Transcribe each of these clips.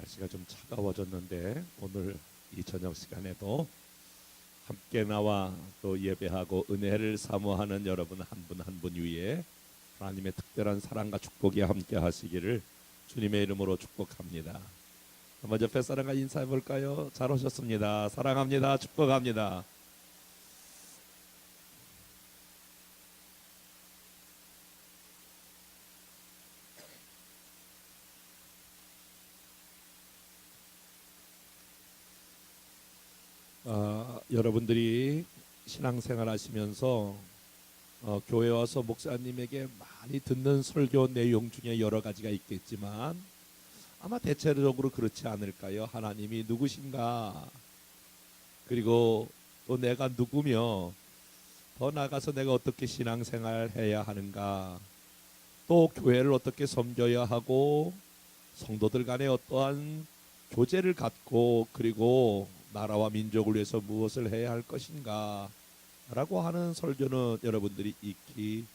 날씨가 좀 차가워졌는데 오늘 이 저녁 시간에도 함께 나와 또 예배하고 은혜를 사모하는 여러분 한 분 한 분 위에 하나님의 특별한 사랑과 축복이 함께 하시기를 주님의 이름으로 축복합니다. 먼저 옆에 사람과 인사해 볼까요? 잘 오셨습니다. 사랑합니다. 축복합니다. 여러분들이 신앙생활 하시면서 교회 와서 목사님에게 많이 듣는 설교 내용 중에 여러 가지가 있겠지만 아마 대체적으로 그렇지 않을까요? 하나님이 누구신가? 그리고 또 내가 누구며 더 나아가서 내가 어떻게 신앙생활 해야 하는가? 또 교회를 어떻게 섬겨야 하고 성도들 간에 어떠한 교제를 갖고 그리고 나라와 민족을 위해서 무엇을 해야 할 것인가 라고 하는 설교는 여러분들이 익히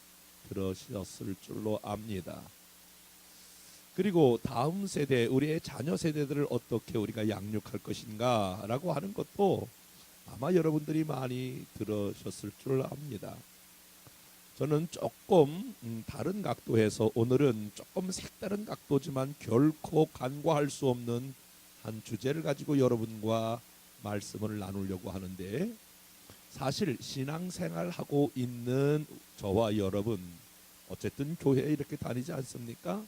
들으셨을 줄로 압니다. 그리고 다음 세대, 우리의 자녀 세대들을 어떻게 우리가 양육할 것인가 라고 하는 것도 아마 여러분들이 많이 들으셨을 줄 압니다. 저는 조금 다른 각도에서 오늘은 조금 색다른 각도지만 결코 간과할 수 없는 한 주제를 가지고 여러분과 말씀을 나누려고 하는데, 사실 신앙생활하고 있는 저와 여러분 어쨌든 교회에 이렇게 다니지 않습니까?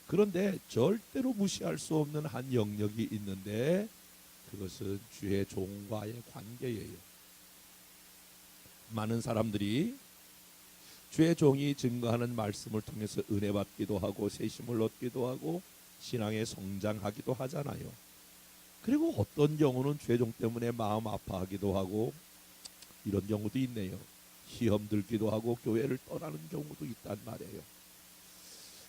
그런데 절대로 무시할 수 없는 한 영역이 있는데 그것은 주의 종과의 관계예요. 많은 사람들이 주의 종이 증거하는 말씀을 통해서 은혜 받기도 하고 세심을 얻기도 하고 신앙에 성장하기도 하잖아요. 그리고 어떤 경우는 주의 종 때문에 마음 아파하기도 하고 이런 경우도 있네요. 시험 들기도 하고 교회를 떠나는 경우도 있단 말이에요.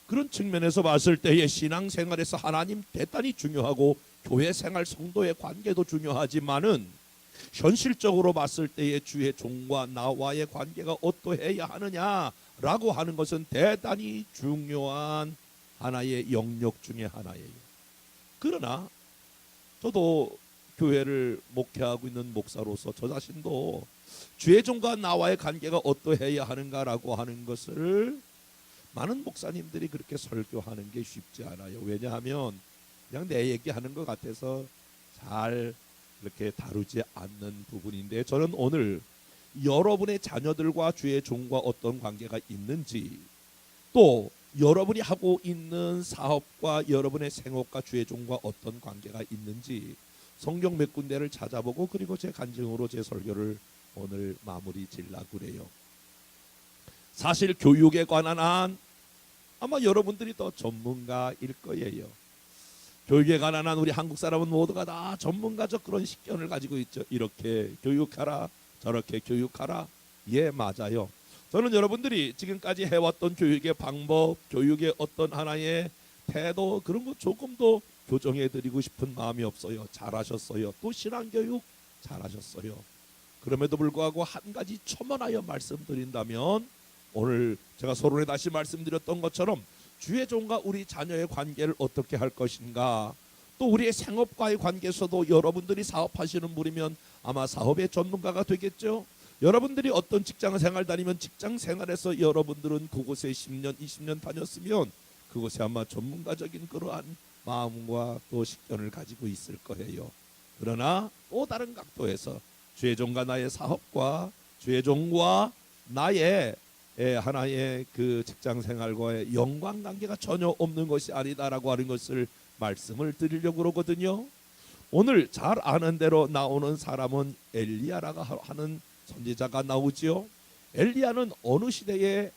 그런 측면에서 봤을 때의 신앙생활에서 하나님 대단히 중요하고 교회 생활 성도의 관계도 중요하지만은 현실적으로 봤을 때의 주의 종과 나와의 관계가 어떠해야 하느냐라고 하는 것은 대단히 중요한 하나의 영역 중에 하나예요. 그러나 저도 교회를 목회하고 있는 목사로서 저 자신도 주의 종과 나와의 관계가 어떠해야 하는가라고 하는 것을 많은 목사님들이 그렇게 설교하는 게 쉽지 않아요. 왜냐하면 그냥 내 얘기하는 것 같아서 잘 이렇게 다루지 않는 부분인데, 저는 오늘 여러분의 자녀들과 주의 종과 어떤 관계가 있는지, 또 여러분이 하고 있는 사업과 여러분의 생업과 주의 종과 어떤 관계가 있는지 성경 몇 군데를 찾아보고 그리고 제 간증으로 제 설교를 오늘 마무리 지으려고 그래요. 사실 교육에 관한 한 아마 여러분들이 더 전문가일 거예요. 교육에 관한 한 우리 한국 사람은 모두가 다 전문가적 그런 식견을 가지고 있죠. 이렇게 교육하라, 저렇게 교육하라. 예, 맞아요. 저는 여러분들이 지금까지 해왔던 교육의 방법, 교육의 어떤 하나의 태도, 그런 거 조금도 교정해드리고 싶은 마음이 없어요. 잘하셨어요. 또 신앙교육 잘하셨어요. 그럼에도 불구하고 한 가지 첨언하여 말씀드린다면, 오늘 제가 서론에 다시 말씀드렸던 것처럼 주의 종과 우리 자녀의 관계를 어떻게 할 것인가, 또 우리의 생업과의 관계에서도 여러분들이 사업하시는 분이면 아마 사업의 전문가가 되겠죠. 여러분들이 어떤 직장 생활 다니면 직장 생활에서 여러분들은 그곳에 10년, 20년 다녔으면 그곳에 아마 전문가적인 그러한 마음과 또 식견을 가지고 있을 거예요. 그러나 또 다른 각도에서 주의 종과 나의 사업과 주의 종과 나의 하나의 그 직장 생활과의 연관 관계가 전혀 없는 것이 아니다라고 하는 것을 말씀을 드리려고 그러거든요. 오늘 잘 아는 대로 나오는 사람은 엘리야라고 하는 선지자가 나오지요. 엘리야는 어느 시대에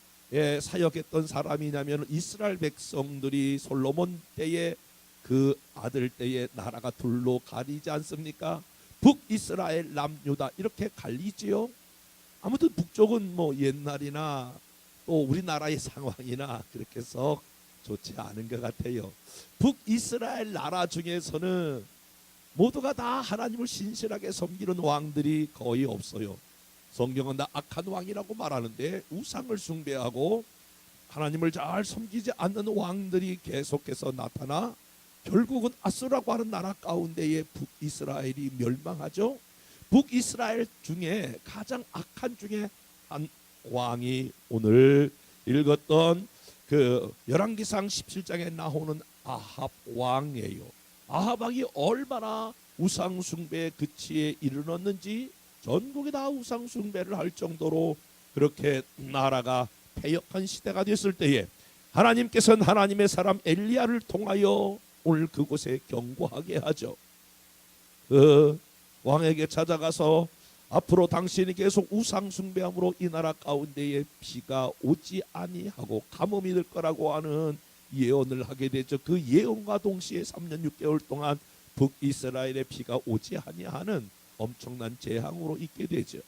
사역했던 사람이냐면 이스라엘 백성들이 솔로몬 때에 그 아들 때에 나라가 둘로 가리지 않습니까? 북이스라엘, 남유다 이렇게 갈리지요. 아무튼 북쪽은 뭐 옛날이나 또 우리나라의 상황이나 그렇게 썩 좋지 않은 것 같아요. 북이스라엘 나라 중에서는 모두가 다 하나님을 신실하게 섬기는 왕들이 거의 없어요. 성경은 다 악한 왕이라고 말하는데 우상을 숭배하고 하나님을 잘 섬기지 않는 왕들이 계속해서 나타나 결국은 아수라고 하는 나라 가운데에 북이스라엘이 멸망하죠. 북이스라엘 중에 가장 악한 중에 한 왕이 오늘 읽었던 그 열왕기상 17장에 나오는 아합 왕이에요. 아합 왕이 얼마나 우상 숭배의 그치에 이르렀는지, 전국이 다 우상 숭배를 할 정도로 그렇게 나라가 패역한 시대가 됐을 때에 하나님께서는 하나님의 사람 엘리야를 통하여 오늘 그곳에 경고하게 하죠. 그 왕에게 찾아가서 앞으로 당신이 계속 우상 숭배함으로 이 나라 가운데에 비가 오지 아니하고 가뭄이 될 거라고 하는 예언을 하게 되죠. 그 예언과 동시에 3년 6개월 동안 북이스라엘의 비가 오지 아니하는 엄청난 재앙으로 있게 되죠.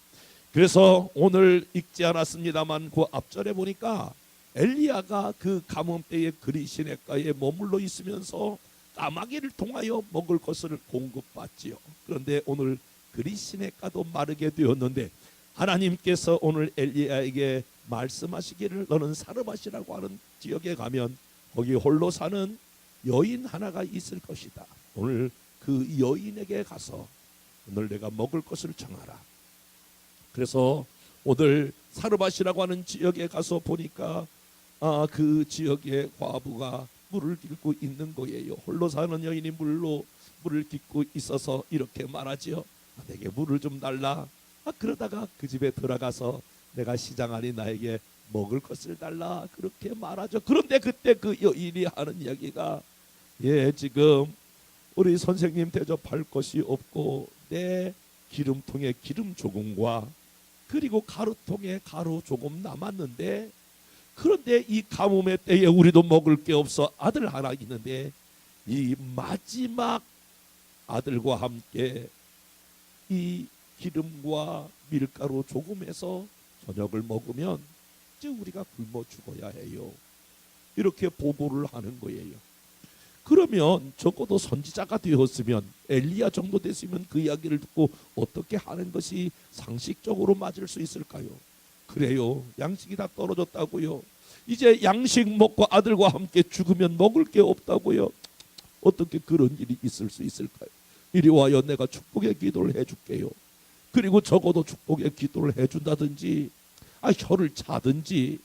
그래서 오늘 읽지 않았습니다만 그 앞절에 보니까 엘리야가 그 가뭄 때에 그리 시냇가에 머물러 있으면서 까마귀를 통하여 먹을 것을 공급받지요. 그런데 오늘 그리 시냇가도 마르게 되었는데 하나님께서 오늘 엘리야에게 말씀하시기를 너는 사르밧이라고 하는 지역에 가면 거기 홀로 사는 여인 하나가 있을 것이다. 오늘 그 여인에게 가서 오늘 내가 먹을 것을 정하라. 그래서 오늘 사르밧이라고 하는 지역에 가서 보니까 그 지역의 과부가 물을 깃고 있는 거예요. 홀로 사는 여인이 물을 깃고 있어서 이렇게 말하지요. 내게 물을 좀 달라. 그러다가 그 집에 들어가서 내가 시장하니 나에게 먹을 것을 달라 그렇게 말하죠. 그런데 그때 그 여인이 하는 이야기가 지금 우리 선생님 대접할 것이 없고 내 기름통에 기름 조금과 그리고 가루통에 가루 조금 남았는데, 그런데 이 가뭄의 때에 우리도 먹을 게 없어 아들 하나 있는데 이 마지막 아들과 함께 이 기름과 밀가루 조금해서 저녁을 먹으면 이제 우리가 굶어 죽어야 해요. 이렇게 보고를 하는 거예요. 그러면 적어도 선지자가 되었으면 엘리야 정도 됐으면 그 이야기를 듣고 어떻게 하는 것이 상식적으로 맞을 수 있을까요? 그래요. 양식이 다 떨어졌다고요. 이제 양식 먹고 아들과 함께 죽으면 먹을 게 없다고요. 어떻게 그런 일이 있을 수 있을까요? 이리 와요. 내가 축복의 기도를 해줄게요. 그리고 적어도 축복의 기도를 해준다든지 혀를 차든지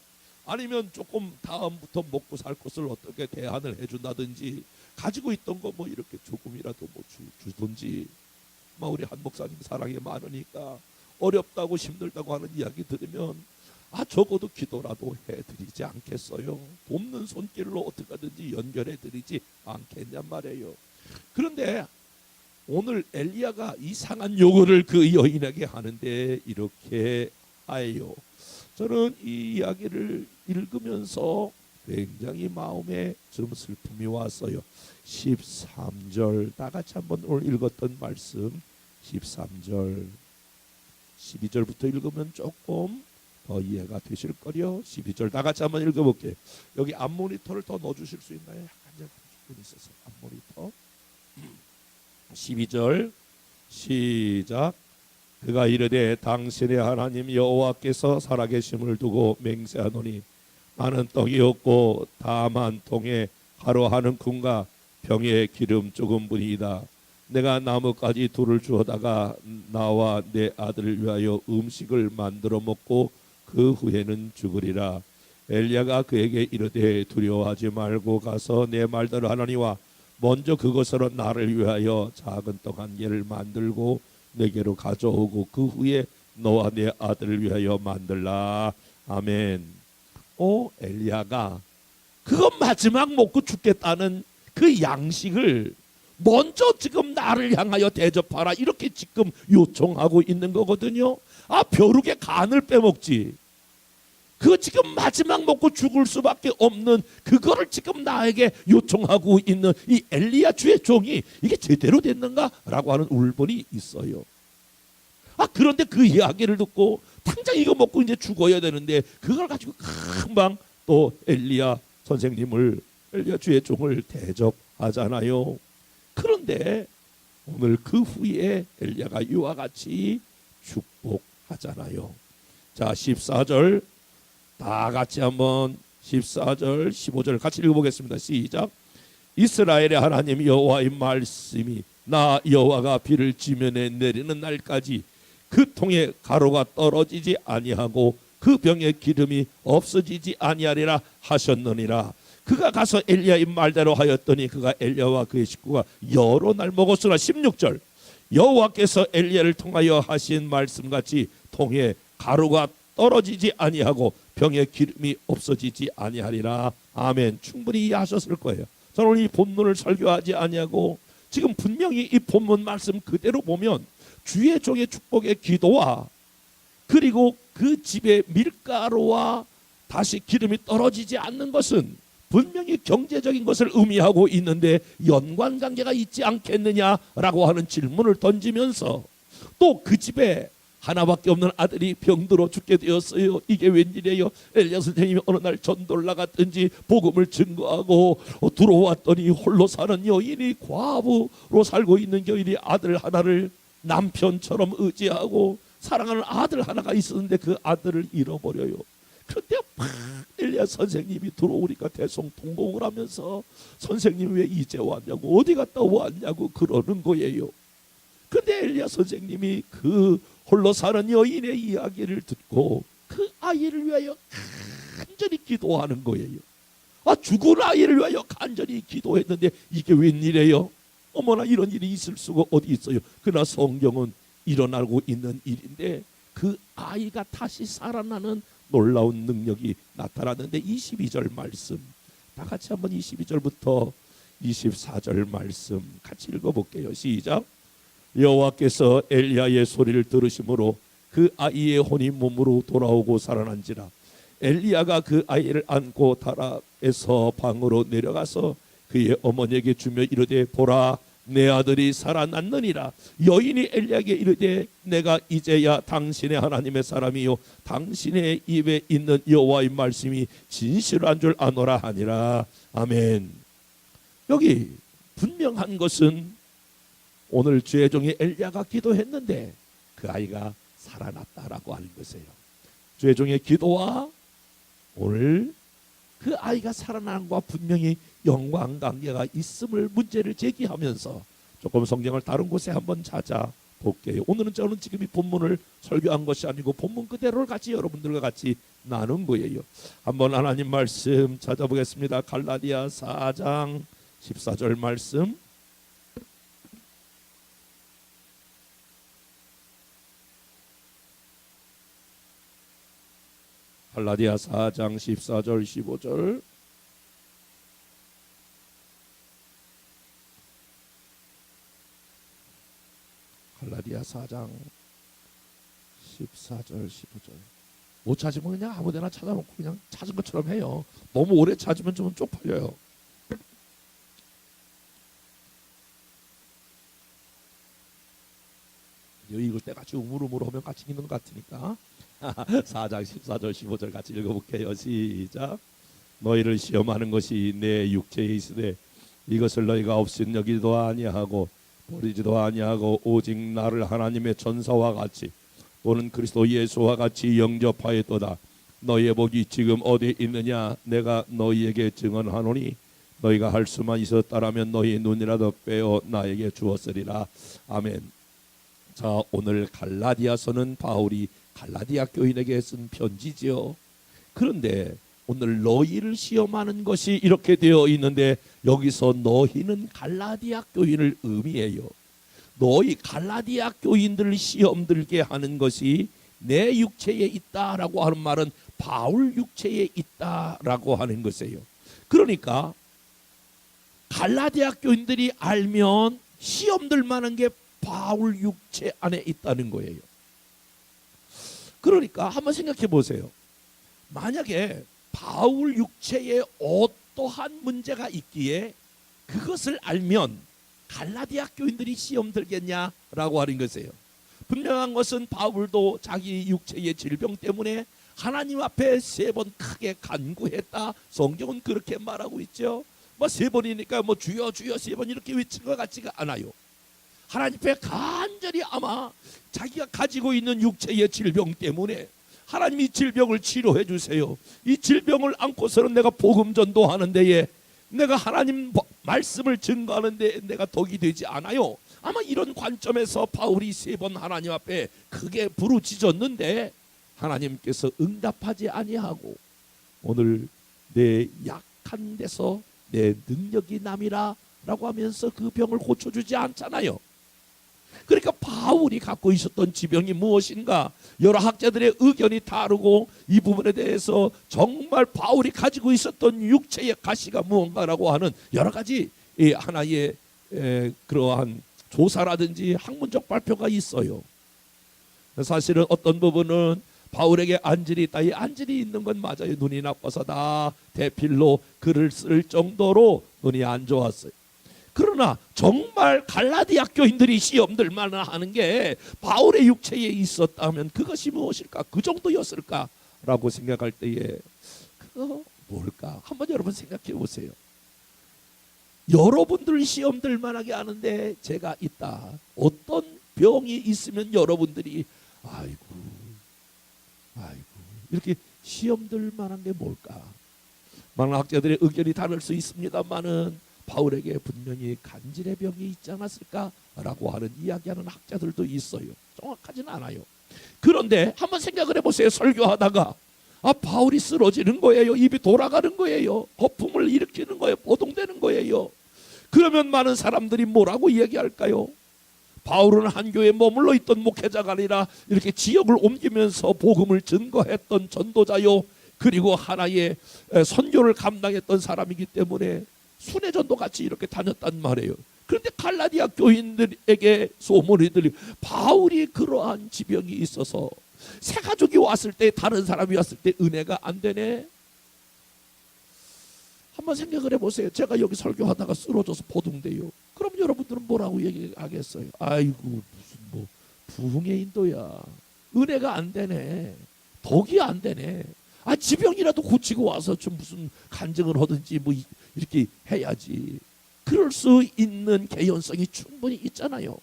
아니면 조금 다음부터 먹고 살 것을 어떻게 대안을 해준다든지 가지고 있던 거 뭐 이렇게 조금이라도 뭐 주든지. 우리 한 목사님 사랑이 많으니까 어렵다고 힘들다고 하는 이야기 들으면 적어도 기도라도 해드리지 않겠어요? 돕는 손길로 어떻게 하든지 연결해드리지 않겠냔 말이에요. 그런데 오늘 엘리야가 이상한 요구를 그 여인에게 하는데 이렇게 하예요. 저는 이 이야기를 읽으면서 굉장히 마음에 좀 슬픔이 왔어요. 13절 다 같이 한번 오늘 읽었던 말씀 13절 12절부터 읽으면 조금 더 이해가 되실 거요. 12절 다 같이 한번 읽어볼게요. 여기 앞 모니터를 더 넣어주실 수 있나요? 약간 좀 있어서 앞 모니터 12절 시작. 그가 이르되 당신의 하나님 여호와께서 살아계심을 두고 맹세하노니 나는 떡이 없고 다만 통에 가루 하는 쿵과 병에 기름 조금뿐이다. 내가 나뭇가지 둘을 주어다가 나와 내 아들을 위하여 음식을 만들어 먹고 그 후에는 죽으리라. 엘리야가 그에게 이르되 두려워하지 말고 가서 내 말대로 하나니와 먼저 그것으로 나를 위하여 작은 떡 한 개를 만들고 내게로 가져오고 그 후에 너와 내 아들을 위하여 만들라. 아멘. 엘리야가 그거 마지막 먹고 죽겠다는 그 양식을 먼저 지금 나를 향하여 대접하라 이렇게 지금 요청하고 있는 거거든요. 벼룩의 간을 빼먹지. 그거 지금 마지막 먹고 죽을 수밖에 없는 그거를 지금 나에게 요청하고 있는 이 엘리야 주의 종이 이게 제대로 됐는가라고 하는 울분이 있어요. 그런데 그 이야기를 듣고 당장 이거 먹고 이제 죽어야 되는데 그걸 가지고 금방 또 엘리야 선생님을 엘리야 주의 종을 대접하잖아요. 그런데 오늘 그 후에 엘리야가 이와 같이 축복하잖아요. 자 14절 다 같이 한번 14절 15절 같이 읽어보겠습니다. 시작. 이스라엘의 하나님 여호와의 말씀이 나 여호와가 비를 지면에 내리는 날까지 그 통에 가루가 떨어지지 아니하고 그 병에 기름이 없어지지 아니하리라 하셨느니라. 그가 가서 엘리야의 말대로 하였더니 그가 엘리야와 그의 식구가 여러 날 먹었으나 16절 여호와께서 엘리야를 통하여 하신 말씀같이 통에 가루가 떨어지지 아니하고 병에 기름이 없어지지 아니하리라. 아멘. 충분히 이해하셨을 거예요. 저는 이 본문을 설교하지 아니하고 지금 분명히 이 본문 말씀 그대로 보면 주의 종의 축복의 기도와 그리고 그 집에 밀가루와 다시 기름이 떨어지지 않는 것은 분명히 경제적인 것을 의미하고 있는데 연관관계가 있지 않겠느냐라고 하는 질문을 던지면서 또 그 집에 하나밖에 없는 아들이 병들어 죽게 되었어요. 이게 웬일이에요? 엘리야 선생님이 어느 날 전도를 나갔든지 복음을 증거하고 들어왔더니 홀로 사는 여인이 과부로 살고 있는 여인이 아들 하나를 남편처럼 의지하고 사랑하는 아들 하나가 있었는데 그 아들을 잃어버려요. 그때 막 엘리야 선생님이 들어오니까 대성통곡을 하면서 선생님 왜 이제 왔냐고 어디 갔다 왔냐고 그러는 거예요. 근데 엘리야 선생님이 그 홀로 사는 여인의 이야기를 듣고 그 아이를 위하여 간절히 기도하는 거예요. 죽은 아이를 위하여 간절히 기도했는데 이게 웬일이에요? 어머나 이런 일이 있을 수가 어디 있어요. 그러나 성경은 일어나고 있는 일인데 그 아이가 다시 살아나는 놀라운 능력이 나타났는데 22절 말씀 다 같이 한번 22절부터 24절 말씀 같이 읽어볼게요. 시작. 여호와께서 엘리야의 소리를 들으심으로 그 아이의 혼이 몸으로 돌아오고 살아난지라. 엘리야가 그 아이를 안고 다락에서 방으로 내려가서 그의 어머니에게 주며 이르되 보라 내 아들이 살아났느니라. 여인이 엘리야에게 이르되 내가 이제야 당신의 하나님의 사람이요 당신의 입에 있는 여호와의 말씀이 진실한 줄 아노라 하니라. 아멘. 여기 분명한 것은 오늘 주의 종이 엘리야가 기도했는데 그 아이가 살아났다라고 하는 것이에요. 주의 종의 기도와 오늘 그 아이가 살아나는 것과 분명히 연관관계가 있음을 문제를 제기하면서 조금 성경을 다른 곳에 한번 찾아볼게요. 오늘은 저는 지금 이 본문을 설교한 것이 아니고 본문 그대로를 같이 여러분들과 같이 나눈 거예요. 한번 하나님 말씀 찾아보겠습니다. 갈라디아 4장 14절 말씀. 갈라디아 4장 14절 15절. 갈라디아 4장 14절 15절. 못 찾으면 그냥 아무데나 찾아놓고 그냥 찾은 것처럼 해요. 너무 오래 찾으면 좀 쪽팔려요. 읽을 때 같이 우물우물하면 같이 있는 것 같으니까 4장 14절 15절 같이 읽어볼게요. 시작. 너희를 시험하는 것이 내 육체에 있으되 이것을 너희가 없인 여기도 아니하고 버리지도 아니하고 오직 나를 하나님의 전사와 같이 또는 그리스도 예수와 같이 영접하였도다. 너희의 복이 지금 어디 있느냐? 내가 너희에게 증언하노니 너희가 할 수만 있었다라면 너희 눈이라도 빼어 나에게 주었으리라. 아멘. 자, 오늘 갈라디아서는 바울이 갈라디아 교인에게 쓴 편지지요. 그런데 오늘 너희를 시험하는 것이 이렇게 되어 있는데 여기서 너희는 갈라디아 교인을 의미해요. 너희 갈라디아 교인들을 시험 들게 하는 것이 내 육체에 있다라고 하는 말은 바울 육체에 있다라고 하는 것이에요. 그러니까 갈라디아 교인들이 알면 시험 들 만한 게 바울 육체 안에 있다는 거예요. 그러니까 한번 생각해 보세요. 만약에 바울 육체에 어떠한 문제가 있기에 그것을 알면 갈라디아 교인들이 시험 들겠냐라고 하는 것이에요. 분명한 것은 바울도 자기 육체의 질병 때문에 하나님 앞에 3번 크게 간구했다. 성경은 그렇게 말하고 있죠. 뭐 3번이니까 뭐 주여 주여 3번 이렇게 외친 것 같지가 않아요. 하나님 앞에 간절히 아마 자기가 가지고 있는 육체의 질병 때문에 하나님이 질병을 치료해 주세요. 이 질병을 안고서는 내가 복음 전도하는 데에 내가 하나님 말씀을 증거하는데 내가 덕이 되지 않아요. 아마 이런 관점에서 바울이 3번 하나님 앞에 크게 부르짖었는데 하나님께서 응답하지 아니하고 오늘 내 약한 데서 내 능력이 남이라 라고 하면서 그 병을 고쳐주지 않잖아요. 그러니까 바울이 갖고 있었던 지병이 무엇인가? 여러 학자들의 의견이 다르고 이 부분에 대해서 정말 바울이 가지고 있었던 육체의 가시가 무언가라고 하는 여러 가지 하나의 그러한 조사라든지 학문적 발표가 있어요. 사실은 어떤 부분은 바울에게 안질이 있다. 이 안질이 있는 건 맞아요. 눈이 나빠서 다 대필로 글을 쓸 정도로 눈이 안 좋았어요. 그러나 정말 갈라디아 교인들이 시험들만 하는 게 바울의 육체에 있었다면 그것이 무엇일까? 그 정도였을까라고 생각할 때에 그거 뭘까? 한번 여러분 생각해 보세요. 여러분들 시험들만 하게 하는데 제가 있다. 어떤 병이 있으면 여러분들이 아이고 이렇게 시험들만 한 게 뭘까? 많은 학자들의 의견이 다를 수 있습니다만은 바울에게 분명히 간질의 병이 있지 않았을까라고 하는 이야기하는 학자들도 있어요. 정확하지는 않아요. 그런데 한번 생각을 해보세요. 설교하다가 바울이 쓰러지는 거예요. 입이 돌아가는 거예요. 거품을 일으키는 거예요. 보동되는 거예요. 그러면 많은 사람들이 뭐라고 이야기할까요? 바울은 한 교회에 머물러 있던 목회자가 아니라 이렇게 지역을 옮기면서 복음을 증거했던 전도자요. 그리고 하나의 선교를 감당했던 사람이기 때문에 순회전도 같이 이렇게 다녔단 말이에요. 그런데 갈라디아 교인들에게 소문이 들리고 바울이 그러한 지병이 있어서 새 가족이 왔을 때 다른 사람이 왔을 때 은혜가 안 되네. 한번 생각을 해보세요. 제가 여기 설교하다가 쓰러져서 보둥대요. 그럼 여러분들은 뭐라고 얘기하겠어요? 아이고 무슨 뭐 부흥의 인도야. 은혜가 안 되네. 덕이 안 되네. 지병이라도 고치고 와서 좀 무슨 간증을 하든지 뭐 이렇게 해야지. 그럴 수 있는 개연성이 충분히 있잖아요.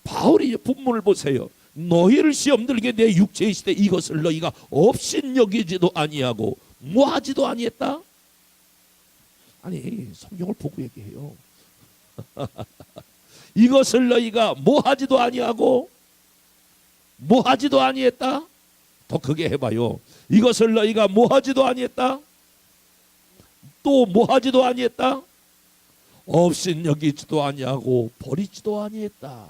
바울이 본문을 보세요. 너희를 시험 들게 내 육체의 시대 이것을 너희가 업신여기지도 아니하고 뭐하지도 아니했다. 아니 성경을 보고 얘기해요. 이것을 너희가 뭐하지도 아니하고 뭐하지도 아니했다. 더 크게 해봐요. 이것을 너희가 뭐하지도 아니했다. 또 뭐하지도 아니했다. 업신여기지도 아니하고 버리지도 아니했다.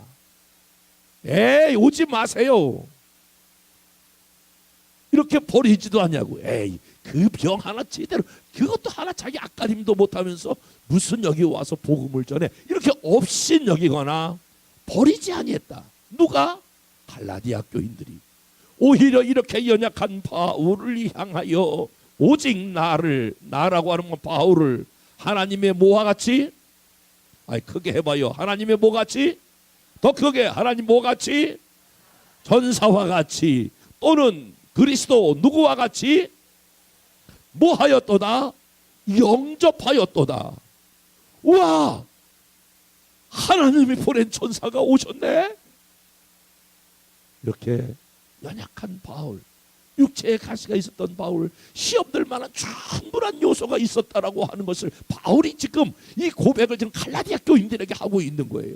에이 오지 마세요. 이렇게 버리지도 아니하고 에이 그 병 하나 제대로 그것도 하나 자기 앞가림도 못하면서 무슨 여기 와서 복음을 전해. 이렇게 업신여기거나 버리지 아니했다. 누가? 갈라디아 교인들이. 오히려 이렇게 연약한 바울을 향하여 오직 나라고 하는 건 바울을 하나님의 뭐와 같이? 크게 해봐요. 하나님의 뭐 같이? 더 크게 하나님 뭐 같이? 전사와 같이 또는 그리스도 누구와 같이? 뭐 하였도다? 영접하였도다. 우와! 하나님이 보낸 천사가 오셨네? 이렇게 연약한 바울, 육체의 가시가 있었던 바울, 시험될 만한 충분한 요소가 있었다라고 하는 것을 바울이 지금 이 고백을 지금 갈라디아 교인들에게 하고 있는 거예요.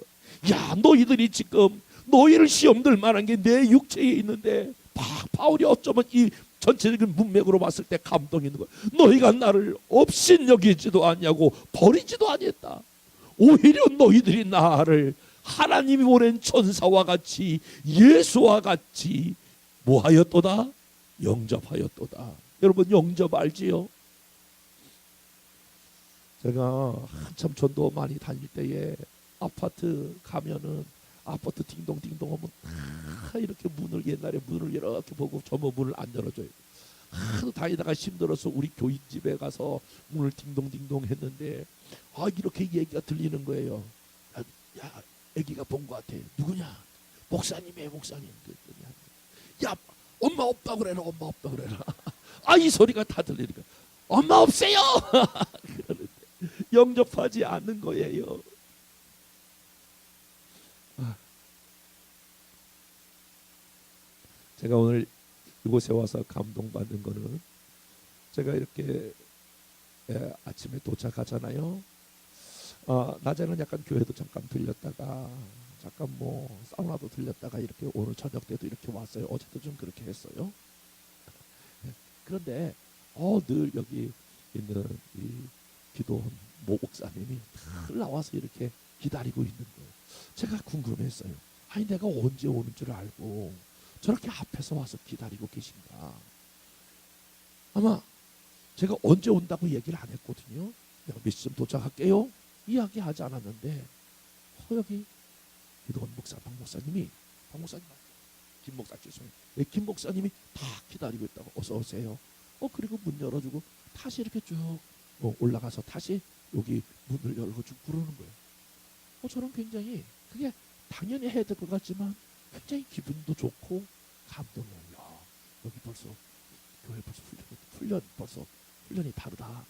야, 너희들이 지금 너희를 시험될 만한 게 내 육체에 있는데 바울이 어쩌면 이 전체적인 문맥으로 봤을 때 감동이 있는 거예요. 너희가 나를 업신여기지도 아니하고 버리지도 아니했다. 오히려 너희들이 나를 하나님이 보낸 천사와 같이 예수와 같이 뭐하였도다? 영접하였도다. 여러분 영접 알지요? 제가 한참 전도 많이 다닐 때에 아파트 가면은 아파트 딩동딩동 하면 다 이렇게 문을 옛날에 문을 이렇게 보고 저뭐 문을 안 열어줘요. 하도 다니다가 힘들어서 우리 교인집에 가서 문을 딩동딩동 했는데 이렇게 얘기가 들리는 거예요. 야 애기가 본 것 같아. 누구냐? 목사님이에요 목사님. 야 엄마 없다 그래라 엄마 없다 그래라. 이 소리가 다 들리니까 엄마 없어요. 그러는데 영접하지 않는 거예요. 제가 오늘 이곳에 와서 감동받는 거는 제가 이렇게 아침에 도착하잖아요. 낮에는 약간 교회도 잠깐 들렸다가 잠깐 뭐 사우나도 들렸다가 이렇게 오늘 저녁 때도 이렇게 왔어요. 어제도 좀 그렇게 했어요. 그런데 늘 여기 있는 이 기도원 목사님이 늘 나와서 이렇게 기다리고 있는 거예요. 제가 궁금했어요. 아니 내가 언제 오는 줄 알고 저렇게 앞에서 와서 기다리고 계신가. 아마 제가 언제 온다고 얘기를 안 했거든요. 내가 몇 시쯤 도착할게요 이야기하지 않았는데 여기 기도원 목사 박 목사님이 김 목사 죄송해요. 김 목사님이 다 기다리고 있다고 어서 오세요. 그리고 문 열어주고 다시 이렇게 쭉 올라가서 다시 여기 문을 열고 쭉 부르는 거예요. 저는 굉장히 그게 당연히 해야 될 것 같지만 굉장히 기분도 좋고 감동이에요. 야, 여기 벌써 교회 벌써 훈련이 다르다.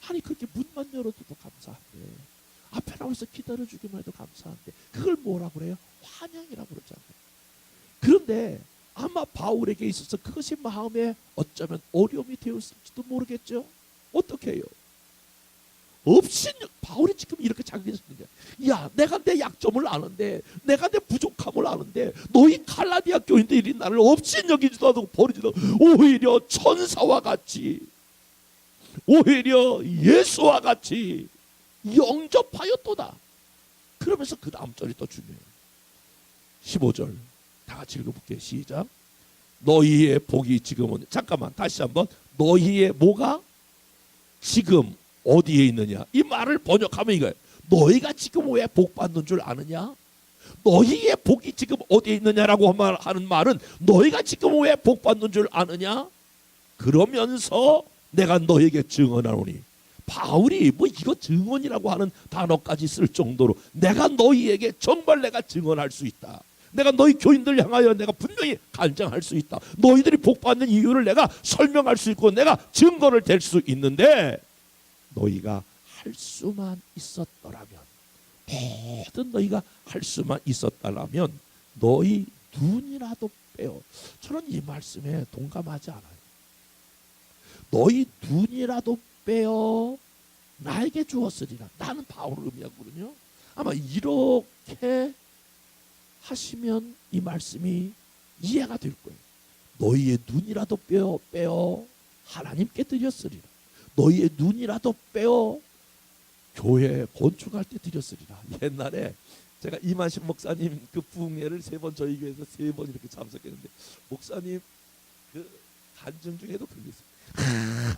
아니 그렇게 문만 열어줘도 감사한데 앞에 나와서 기다려주기만 해도 감사한데 그걸 뭐라 그래요? 환영이라고 그러잖아요. 그런데 아마 바울에게 있어서 그것이 마음에 어쩌면 어려움이 되었을지도 모르겠죠. 어떻게 해요? 없인 바울이 지금 이렇게 자기가 쓰는 야 내가 내 약점을 아는데 내가 내 부족함을 아는데 너희 갈라디아 교인들이 나를 없인 여기지도 않고 버리지도 오히려 천사와 같이 오히려 예수와 같이 영접하였도다. 그러면서 그 다음 절이 또 중요해요. 15절 다 같이 읽어볼게요. 시작. 너희의 복이 지금은 잠깐만 다시 한번 너희의 뭐가 지금 어디에 있느냐. 이 말을 번역하면 이거예요. 너희가 지금 왜 복 받는 줄 아느냐. 너희의 복이 지금 어디에 있느냐라고 하는 말은 너희가 지금 왜 복 받는 줄 아느냐. 그러면서 내가 너에게 증언하노니. 바울이 뭐 이거 증언이라고 하는 단어까지 쓸 정도로 내가 너희에게 정말 내가 증언할 수 있다. 내가 너희 교인들 향하여 내가 분명히 간증할 수 있다. 너희들이 복 받는 이유를 내가 설명할 수 있고 내가 증거를 댈 수 있는데 너희가 할 수만 있었더라면 모든 너희가 할 수만 있었더라면 너희 눈이라도 빼어. 저는 이 말씀에 동감하지 않아요. 너희 눈이라도 빼어 나에게 주었으리라. 나는 바울을 의미하거든요. 아마 이렇게 하시면 이 말씀이 이해가 될 거예요. 너희의 눈이라도 빼어 하나님께 드렸으리라. 너희의 눈이라도 빼어 교회 건축할 때 드렸으리라. 옛날에 제가 이만식 목사님 그 부흥회를 3번 저희 교회에서 3번 이렇게 참석했는데 목사님 그 간증 중에도 그런 게 있어요.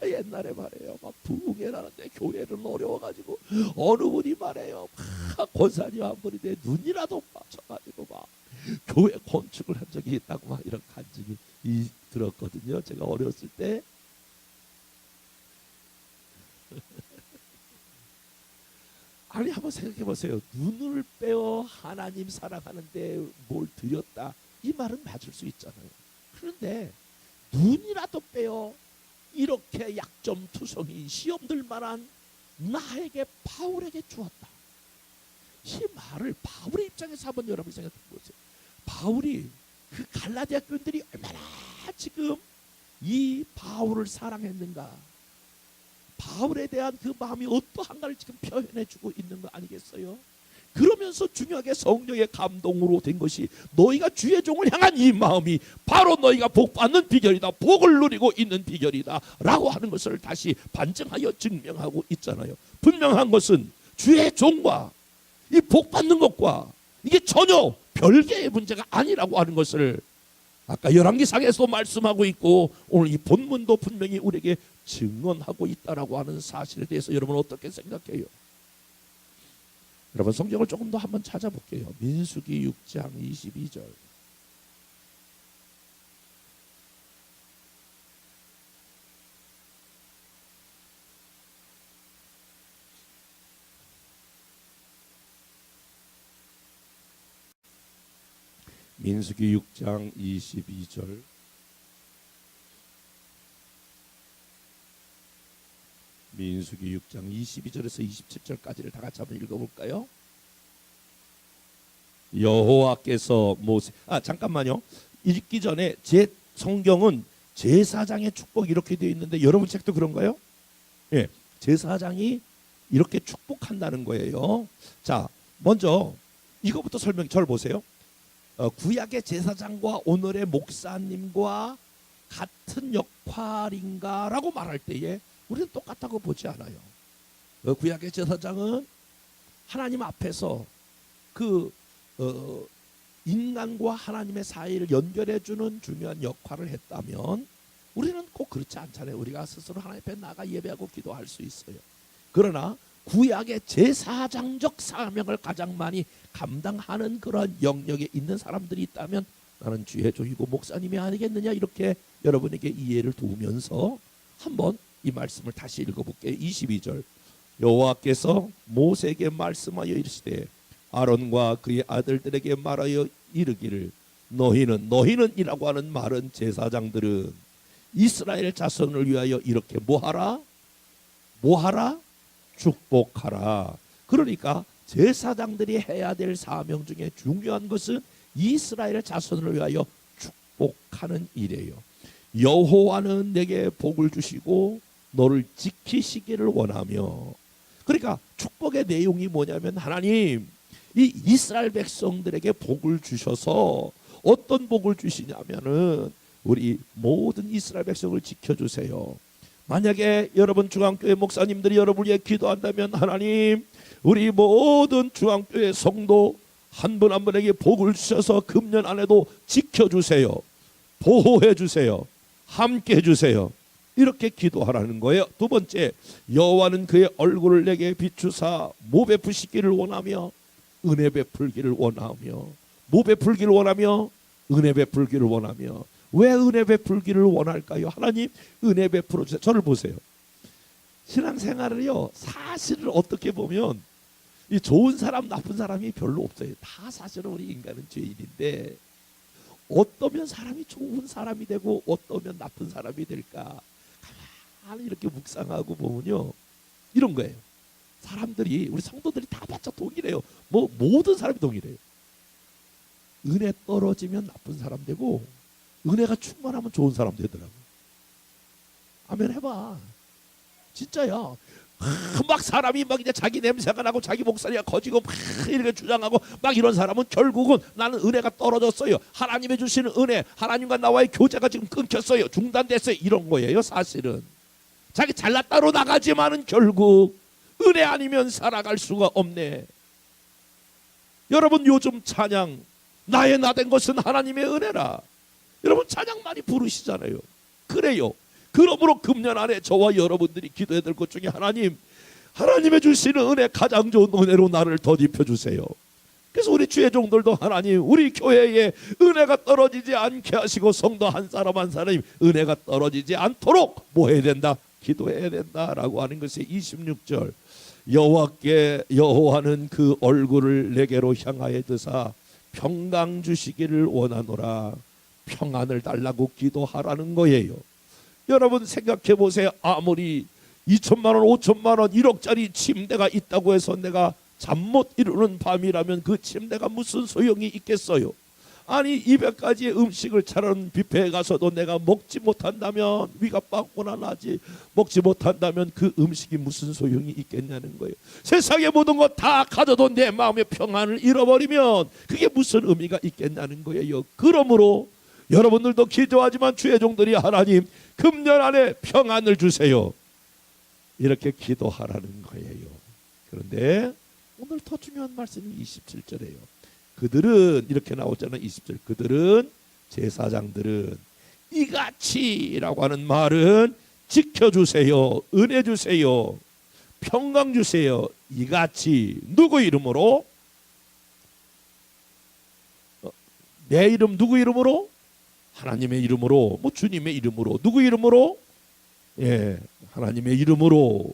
옛날에 말해요. 막 부흥회라는데 교회는 어려워가지고 어느 분이 말해요. 막 권사님 한 분이 내 눈이라도 맞춰가지고 막 교회 건축을 한 적이 있다고 막 이런 간증이 들었거든요. 제가 어렸을 때. 아니 한번 생각해 보세요. 눈을 빼어 하나님 사랑하는데 뭘 드렸다. 이 말은 맞을 수 있잖아요. 그런데 눈이라도 빼어 이렇게 약점투성이 시험들 만한 나에게 바울에게 주었다. 이 말을 바울의 입장에서 한번 여러분 생각해 보세요. 바울이 그 갈라디아 교인들이 얼마나 지금 이 바울을 사랑했는가. 바울에 대한 그 마음이 어떠한가를 지금 표현해주고 있는 거 아니겠어요? 그러면서 중요하게 성령의 감동으로 된 것이 너희가 주의 종을 향한 이 마음이 바로 너희가 복 받는 비결이다. 복을 누리고 있는 비결이다 라고 하는 것을 다시 반증하여 증명하고 있잖아요. 분명한 것은 주의 종과 이 복 받는 것과 이게 전혀 별개의 문제가 아니라고 하는 것을 아까 열왕기상에서 말씀하고 있고 오늘 이 본문도 분명히 우리에게 증언하고 있다라고 하는 사실에 대해서 여러분 어떻게 생각해요? 여러분 성경을 조금 더 한번 찾아볼게요. 민수기 6장 22절. 민수기 6장 22절. 민수기 6장 22절에서 27절까지를 다 같이 한번 읽어볼까요? 여호와께서 모세 잠깐만요. 읽기 전에 제 성경은 제사장의 축복이 이렇게 되어 있는데 여러분 책도 그런가요? 예, 제사장이 이렇게 축복한다는 거예요. 자, 먼저 이거부터 설명. 저를 보세요. 구약의 제사장과 오늘의 목사님과 같은 역할인가라고 말할 때에 우리는 똑같다고 보지 않아요. 구약의 제사장은 하나님 앞에서 그 인간과 하나님의 사이를 연결해주는 중요한 역할을 했다면, 우리는 꼭 그렇지 않잖아요. 우리가 스스로 하나님 앞에 나가 예배하고 기도할 수 있어요. 그러나 구약의 제사장적 사명을 가장 많이 감당하는 그런 영역에 있는 사람들이 있다면 나는 주의 종이고 목사님이 아니겠느냐, 이렇게 여러분에게 이해를 도우면서 한번 이 말씀을 다시 읽어볼게요. 22절. 여호와께서 모세에게 말씀하여 이르시되 아론과 그의 아들들에게 말하여 이르기를 너희는 이라고 하는 말은 제사장들은 이스라엘 자손을 위하여 이렇게 뭐하라? 축복하라. 그러니까 제사장들이 해야 될 사명 중에 중요한 것은 이스라엘 자손을 위하여 축복하는 일이에요. 여호와는 내게 복을 주시고 너를 지키시기를 원하며. 그러니까 축복의 내용이 뭐냐면, 하나님 이 이스라엘 백성들에게 복을 주셔서 어떤 복을 주시냐면은 우리 모든 이스라엘 백성을 지켜주세요. 만약에 여러분 중앙교회 목사님들이 여러분을 위해 기도한다면, 하나님 우리 모든 중앙교회 성도 한 분 한 분에게 복을 주셔서 금년 안에도 지켜주세요, 보호해주세요, 함께해주세요, 이렇게 기도하라는 거예요. 두 번째, 여호와는 그의 얼굴을 내게 비추사 모 베푸시기를 원하며 은혜 베풀기를 원하며. 모 베풀기를 원하며 은혜 베풀기를 원하며. 왜 은혜 베풀기를 원할까요? 하나님 은혜 베풀어 주세요. 저를 보세요. 신앙생활을요, 사실을 어떻게 보면 이 좋은 사람 나쁜 사람이 별로 없어요. 다 사실은 우리 인간은 죄인인데, 어떠면 사람이 좋은 사람이 되고 어떠면 나쁜 사람이 될까 가만히 이렇게 묵상하고 보면요, 이런 거예요. 사람들이, 우리 성도들이 다 바짝 동일해요. 모든 사람이 동일해요. 은혜 떨어지면 나쁜 사람 되고 은혜가 충만하면 좋은 사람 되더라고. 아멘 해봐. 진짜야. 막 사람이 막 이제 자기 냄새가 나고 자기 목소리가 커지고 막 이렇게 주장하고 막 이런 사람은 결국은 나는 은혜가 떨어졌어요, 하나님이 주시는 은혜, 하나님과 나와의 교제가 지금 끊겼어요, 중단됐어요, 이런 거예요. 사실은 자기 잘났다로 나가지만은 결국 은혜 아니면 살아갈 수가 없네. 여러분 요즘 찬양, 나의 나 된 것은 하나님의 은혜라, 여러분 찬양 많이 부르시잖아요. 그래요. 그러므로 금년 안에 저와 여러분들이 기도해야 될 것 중에, 하나님의 주시는 은혜, 가장 좋은 은혜로 나를 덧입혀 주세요. 그래서 우리 주의 종들도 하나님 우리 교회에 은혜가 떨어지지 않게 하시고 성도 한 사람 한 사람이 은혜가 떨어지지 않도록 뭐 해야 된다? 기도해야 된다라고 하는 것이 26절. 여호와는 그 얼굴을 내게로 향하여 드사 평강 주시기를 원하노라. 평안을 달라고 기도하라는 거예요. 여러분 생각해 보세요. 아무리 2천만 원, 5천만 원, 1억짜리 침대가 있다고 해서 내가 잠 못 이루는 밤이라면 그 침대가 무슨 소용이 있겠어요? 아니 200가지의 음식을 차려놓은 뷔페에 가서도 내가 먹지 못한다면, 위가 빵꾸나 나지, 먹지 못한다면 그 음식이 무슨 소용이 있겠냐는 거예요. 세상의 모든 것 다 가져도 내 마음의 평안을 잃어버리면 그게 무슨 의미가 있겠냐는 거예요. 그러므로 여러분들도 기도하지만 주의 종들이 하나님 금년 안에 평안을 주세요, 이렇게 기도하라는 거예요. 그런데 오늘 더 중요한 말씀이 27절이에요. 그들은 이렇게 나오잖아요. 20절. 그들은, 제사장들은 이같이라고 하는 말은 지켜주세요, 은혜 주세요, 평강 주세요, 이같이. 누구 이름으로? 내 이름 누구 이름으로? 하나님의 이름으로, 주님의 이름으로. 누구 이름으로? 예, 하나님의 이름으로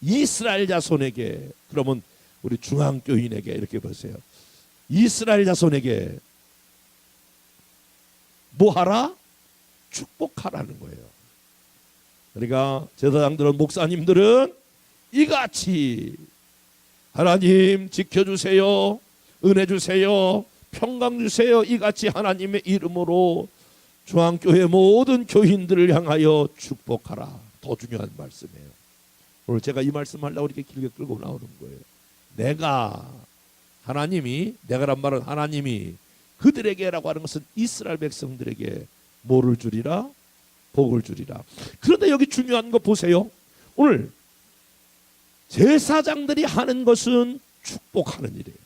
이스라엘 자손에게. 그러면 우리 중앙교인에게 이렇게 보세요. 이스라엘 자손에게 뭐 하라? 축복하라는 거예요. 그러니까 제사장들은, 목사님들은 이같이 하나님 지켜주세요, 은혜 주세요, 평강 주세요, 이같이 하나님의 이름으로 중앙교회 모든 교인들을 향하여 축복하라. 더 중요한 말씀이에요. 오늘 제가 이 말씀 하려고 이렇게 길게 끌고 나오는 거예요. 내가 하나님이 내가란 말은 하나님이 그들에게라고 하는 것은 이스라엘 백성들에게 뭐를 주리라? 복을 주리라. 그런데 여기 중요한 거 보세요. 오늘 제사장들이 하는 것은 축복하는 일이에요.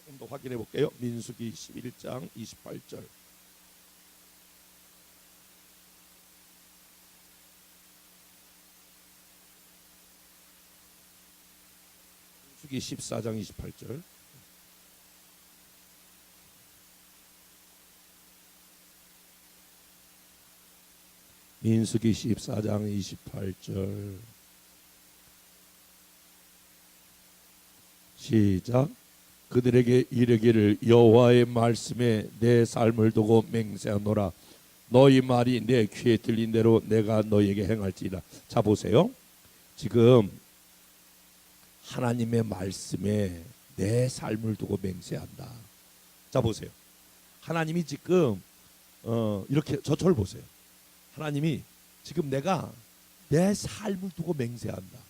좀 더 확인해 볼게요. 민수기 11장 28절. 민수기 14장 28절. 민수기 14장 28절. 시작. 그들에게 이르기를 여호와의 말씀에 내 삶을 두고 맹세하노라. 너희 말이 내 귀에 들린 대로 내가 너희에게 행할지라. 자 보세요. 지금 하나님의 말씀에 내 삶을 두고 맹세한다. 자 보세요. 하나님이 지금 이렇게 저를 보세요. 하나님이 지금 내가 내 삶을 두고 맹세한다.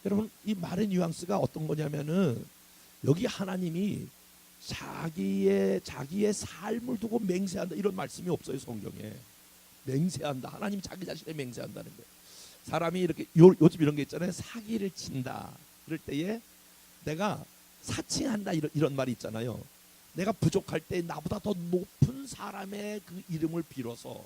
여러분 이 말의 뉘앙스가 어떤 거냐면은 여기 하나님이 자기의 삶을 두고 맹세한다 이런 말씀이 없어요. 성경에. 맹세한다. 하나님 자기 자신에 맹세한다는 거예요. 사람이 이렇게 요즘 이런 게 있잖아요. 사기를 친다. 그럴 때에 내가 사칭한다 이런 말이 있잖아요. 내가 부족할 때 나보다 더 높은 사람의 그 이름을 빌어서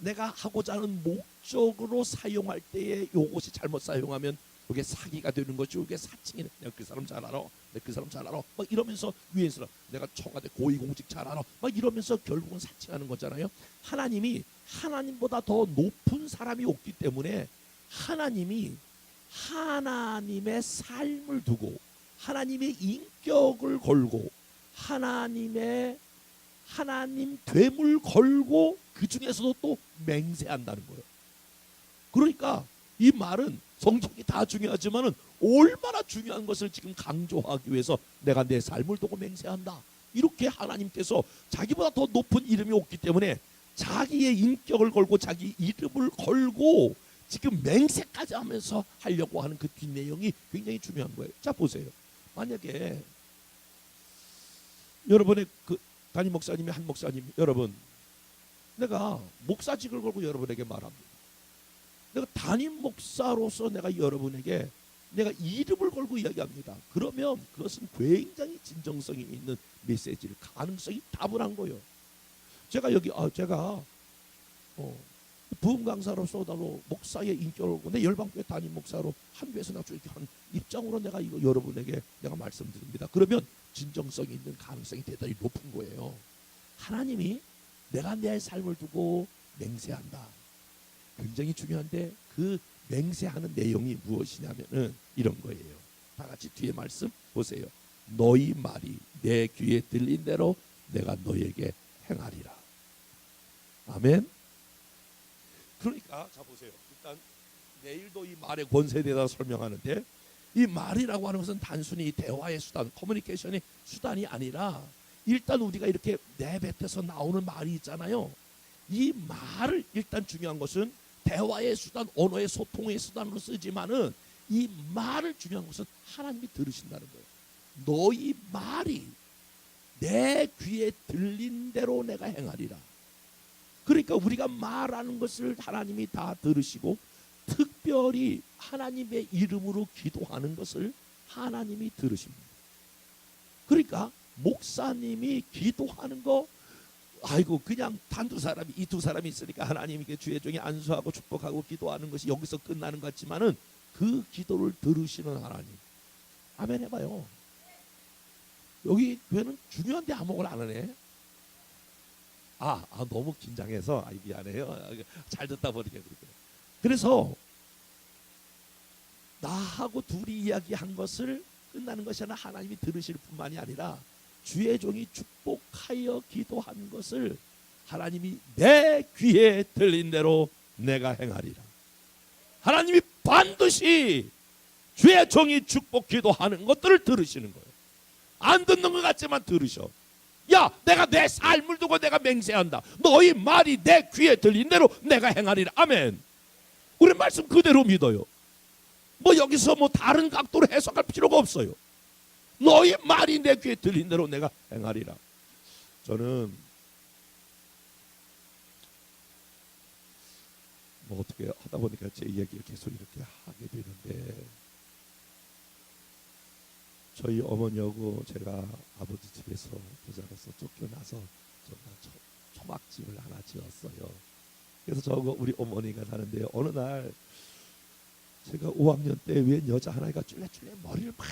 내가 하고자 하는 목적으로 사용할 때에 요것이 잘못 사용하면 이게 사기가 되는 거죠. 이게 사칭이 내가 그 사람 잘 알아. 내가 그 사람 잘 알아. 막 이러면서 위에서 내가 청와대 고위공직 잘 알아. 막 이러면서 결국은 사칭하는 거잖아요. 하나님이 하나님보다 더 높은 사람이 없기 때문에 하나님이 하나님의 삶을 두고 하나님의 인격을 걸고 하나님 됨을 걸고 그 중에서도 또 맹세한다는 거예요. 그러니까 이 말은 성경이 다 중요하지만은 얼마나 중요한 것을 지금 강조하기 위해서 내가 내 삶을 두고 맹세한다. 이렇게 하나님께서 자기보다 더 높은 이름이 없기 때문에 자기의 인격을 걸고 자기 이름을 걸고 지금 맹세까지 하면서 하려고 하는 그 뒷내용이 굉장히 중요한 거예요. 자 보세요. 만약에 여러분의 그 담임 목사님이 한 목사님 여러분 내가 목사직을 걸고 여러분에게 말합니다. 내가 담임 목사로서 내가 여러분에게 내가 이름을 걸고 이야기합니다. 그러면 그것은 굉장히 진정성이 있는 메시지를 가능성이 다분한 거예요. 제가 여기 제가 부흥 강사로서도 목사의 인격을 내 열방교회 담임 목사로 한 교회에서 나중 이렇게 한 입장으로 내가 이거 여러분에게 내가 말씀드립니다. 그러면 진정성이 있는 가능성이 대단히 높은 거예요. 하나님이 내가 내 삶을 두고 맹세한다. 굉장히 중요한데 그 맹세하는 내용이 무엇이냐면은 이런 거예요. 다 같이 뒤에 말씀 보세요. 너희 말이 내 귀에 들린 대로 내가 너에게 행하리라. 아멘. 그러니까 자 보세요. 일단 내일도 이 말의 권세에 대해서 설명하는데 이 말이라고 하는 것은 단순히 대화의 수단, 커뮤니케이션의 수단이 아니라 일단 우리가 이렇게 내뱉어서 나오는 말이 있잖아요. 이 말을 일단 중요한 것은 대화의 수단, 언어의 소통의 수단으로 쓰지만은 이 말을 중요한 것은 하나님이 들으신다는 거예요. 너희 말이 내 귀에 들린 대로 내가 행하리라. 그러니까 우리가 말하는 것을 하나님이 다 들으시고 특별히 하나님의 이름으로 기도하는 것을 하나님이 들으십니다. 그러니까 목사님이 기도하는 거 아이고 그냥 단두 사람이 이 두 사람이 있으니까 하나님께 주의 종이 안수하고 축복하고 기도하는 것이 여기서 끝나는 것 같지만은 그 기도를 들으시는 하나님. 아멘 해봐요. 여기 교회는 중요한데 아무걸 안 하네. 너무 긴장해서 미안해요. 잘 듣다 보니까 그렇게. 그래서 나하고 둘이 이야기한 것을 끝나는 것이 아니라 하나님이 들으실 뿐만이 아니라 주의 종이 축복하여 기도한 것을 하나님이 내 귀에 들린 대로 내가 행하리라. 하나님이 반드시 주의 종이 축복 기도하는 것들을 들으시는 거예요. 안 듣는 것 같지만 들으셔. 야, 내가 내 삶을 두고 내가 맹세한다. 너희 말이 내 귀에 들린 대로 내가 행하리라. 아멘. 우리 말씀 그대로 믿어요. 여기서 다른 각도로 해석할 필요가 없어요. 너희 말이 내 귀에 들린 대로 내가 행하리라. 저는 어떻게 하다 보니까 제 얘기를 계속 이렇게 하게 되는데 저희 어머니하고 제가 아버지 집에서 부자로서 쫓겨나서 정말 초막집을 하나 지었어요. 그래서 저하고 우리 어머니가 사는데 어느 날 제가 5학년 때 웬 여자 하나가 쫄래쫄래 머리를 막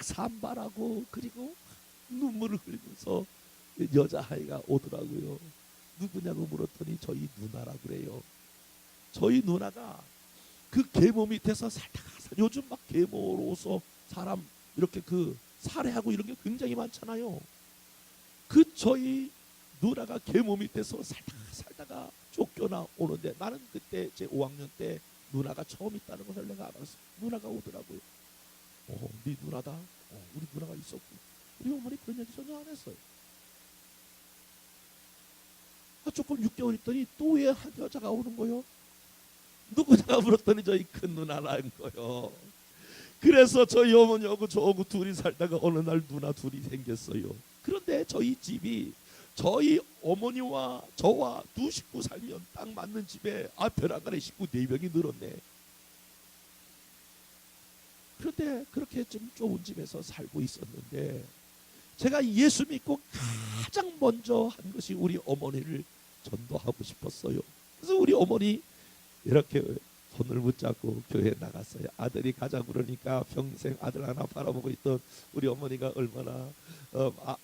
산발하고 그리고 눈물을 흘리면서 여자아이가 오더라고요. 누구냐고 물었더니 저희 누나라고 그래요. 저희 누나가 그 계모 밑에서 살다가 요즘 막 계모로서 사람 이렇게 살해하고 이런 게 굉장히 많잖아요. 저희 누나가 계모 밑에서 살다가 쫓겨나 오는데 나는 그때 제 5학년 때 누나가 처음 있다는 것을 내가 알았어. 누나가 오더라고요. 네 누나다. 우리 누나가 있었고. 우리 어머니 그런 얘기 전혀 안 했어요. 조금 6개월 있더니 또 왜 한 여자가 오는 거요? 누구냐가 물었더니 저희 큰 누나라는 거요. 그래서 저희 어머니하고 저하고 둘이 살다가 어느 날 누나 둘이 생겼어요. 그런데 저희 집이 저희 어머니와 저와 두 식구 살면 딱 맞는 집에 벼랑간에 식구 4명이 늘었네. 그런데 그렇게 좀 좁은 집에서 살고 있었는데 제가 예수 믿고 가장 먼저 한 것이 우리 어머니를 전도하고 싶었어요. 그래서 우리 어머니 이렇게 손을 붙잡고 교회에 나갔어요. 아들이 가자 그러니까 평생 아들 하나 바라보고 있던 우리 어머니가 얼마나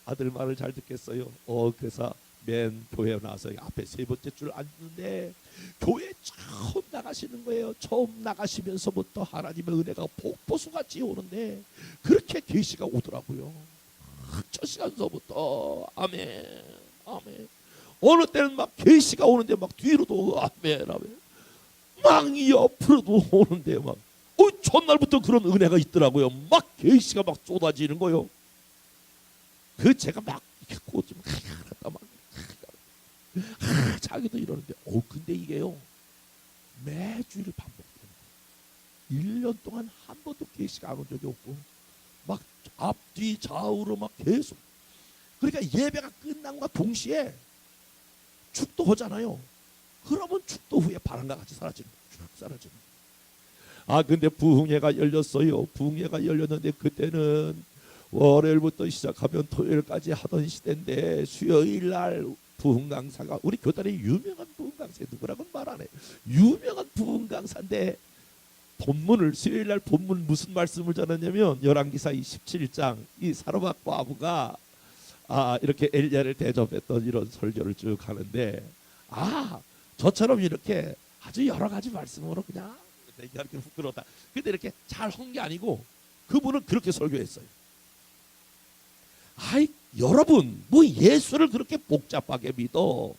아들 말을 잘 듣겠어요. 그래서 맨 교회에 나와서 앞에 3번째 줄 앉는데 교회 처음 나가시는 거예요. 처음 나가시면서부터 하나님의 은혜가 폭포수같이 오는데 그렇게 계시가 오더라고요. 첫 시간서부터 아멘 아멘. 어느 때는 막 계시가 오는데 막 뒤로도 아멘 아멘. 막 옆으로도 오는데 막 첫날부터 그런 은혜가 있더라고요. 막 계시가 막 쏟아지는 거요. 제가 막 이렇게 꼬지 막 자기도 이러는데 근데 이게요 매주일 반복되는 거예요. 1년 동안 한 번도 계시가 안 온 적이 없고 막 앞뒤 좌우로 막 계속. 그러니까 예배가 끝난과 동시에 축도하잖아요. 그러면 축도 후에 바람과 같이 사라지는 거예요. 쭉 사라지는 거예요. 근데 부흥회가 열렸어요. 부흥회가 열렸는데 그때는 월요일부터 시작하면 토요일까지 하던 시대인데 수요일 날 부흥 강사가 우리 교단의 유명한 부흥 강사 강사였어요. 누구라고는 말 안 해요. 유명한 부흥 강사인데 본문을 수요일날 본문 무슨 말씀을 전했냐면 열왕기사 17장 이 사르밧 과부가 이렇게 엘리야를 대접했던 이런 설교를 쭉 하는데 저처럼 이렇게 아주 여러 가지 말씀으로 그냥 이렇게 부끄러웠다. 근데 이렇게 잘 한 게 아니고 그분은 그렇게 설교했어요. 여러분 뭐 예수를 그렇게 복잡하게 믿어.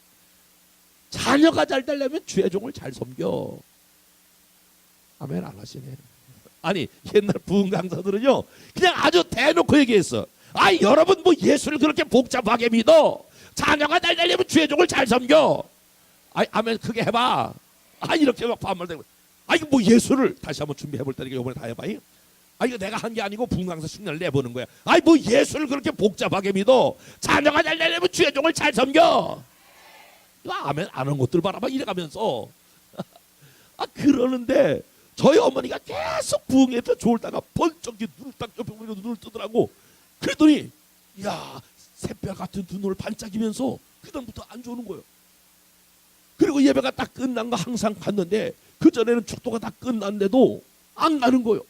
자녀가 잘 되려면 주의 종을 잘 섬겨. 아멘 안 하시네. 아니 옛날 부흥 강사들은요 그냥 아주 대놓고 얘기했어. 여러분 뭐 예수를 그렇게 복잡하게 믿어. 자녀가 잘 되려면 주의 종을 잘 섬겨. 아멘 크게 해봐. 이렇게 막 반말되고. 이거 뭐 예수를 다시 한번 준비해볼 테니까 이번에 다 해봐. 이거 내가 한 게 아니고 부흥 강사 흉내를 내보는 거야. 뭐 예수를 그렇게 복잡하게 믿어. 자녀가 잘 되려면 주의 종을 잘 섬겨. 아멘 안 하는 것들 봐라 막 이래가면서 그러는데 저희 어머니가 계속 부흥에서 졸다가 번쩍 눈을 딱 옆에 보니까 눈을 뜨더라고. 그랬더니 새벽 같은 두 눈을 반짝이면서 그다음부터 안 좋은 거예요. 그리고 예배가 딱 끝난 거 항상 봤는데 그전에는 축도가 다 끝났는데도 안 가는 거예요.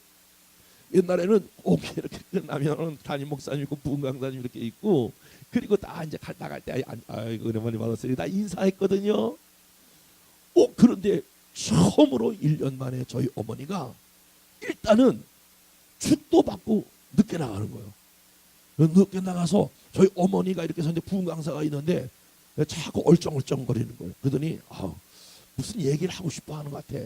옛날에는 꼭 이렇게 끝나면 담임 목사님 있고 부흥 강사님 이렇게 있고 그리고 다 이제 나갈 때 은혜 많이 받았으니 다 인사했거든요. 그런데 처음으로 1년 만에 저희 어머니가 일단은 축도 받고 늦게 나가는 거예요. 늦게 나가서 저희 어머니가 이렇게 서는데 부흥 강사가 있는데 자꾸 얼쩡얼쩡거리는 거예요. 그러더니 무슨 얘기를 하고 싶어 하는 것 같아.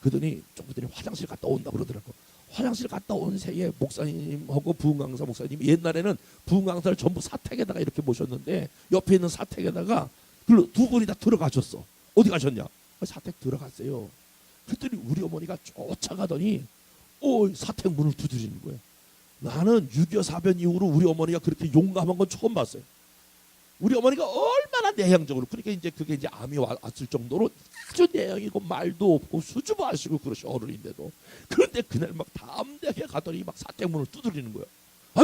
그러더니 좀 전에 화장실 갔다 온다 그러더라고. 화장실 갔다 온 새에 목사님하고 부흥 강사 목사님이 옛날에는 부흥 강사를 전부 사택에다가 이렇게 모셨는데 옆에 있는 사택에다가 두 분이 다 들어가셨어. 어디 가셨냐? 사택 들어갔어요. 그랬더니 우리 어머니가 쫓아가더니 사택 문을 두드리는 거예요. 나는 6.25 사변 이후로 우리 어머니가 그렇게 용감한 건 처음 봤어요. 우리 어머니가 얼마나 내향적으로 그러니까 이제 그게 이제 암이 왔을 정도로 아주 내향이고 말도 없고 수줍어하시고 그러시 어른인데도 그런데 그날 막 담대하게 가더니 막 사택문을 두드리는 거예요.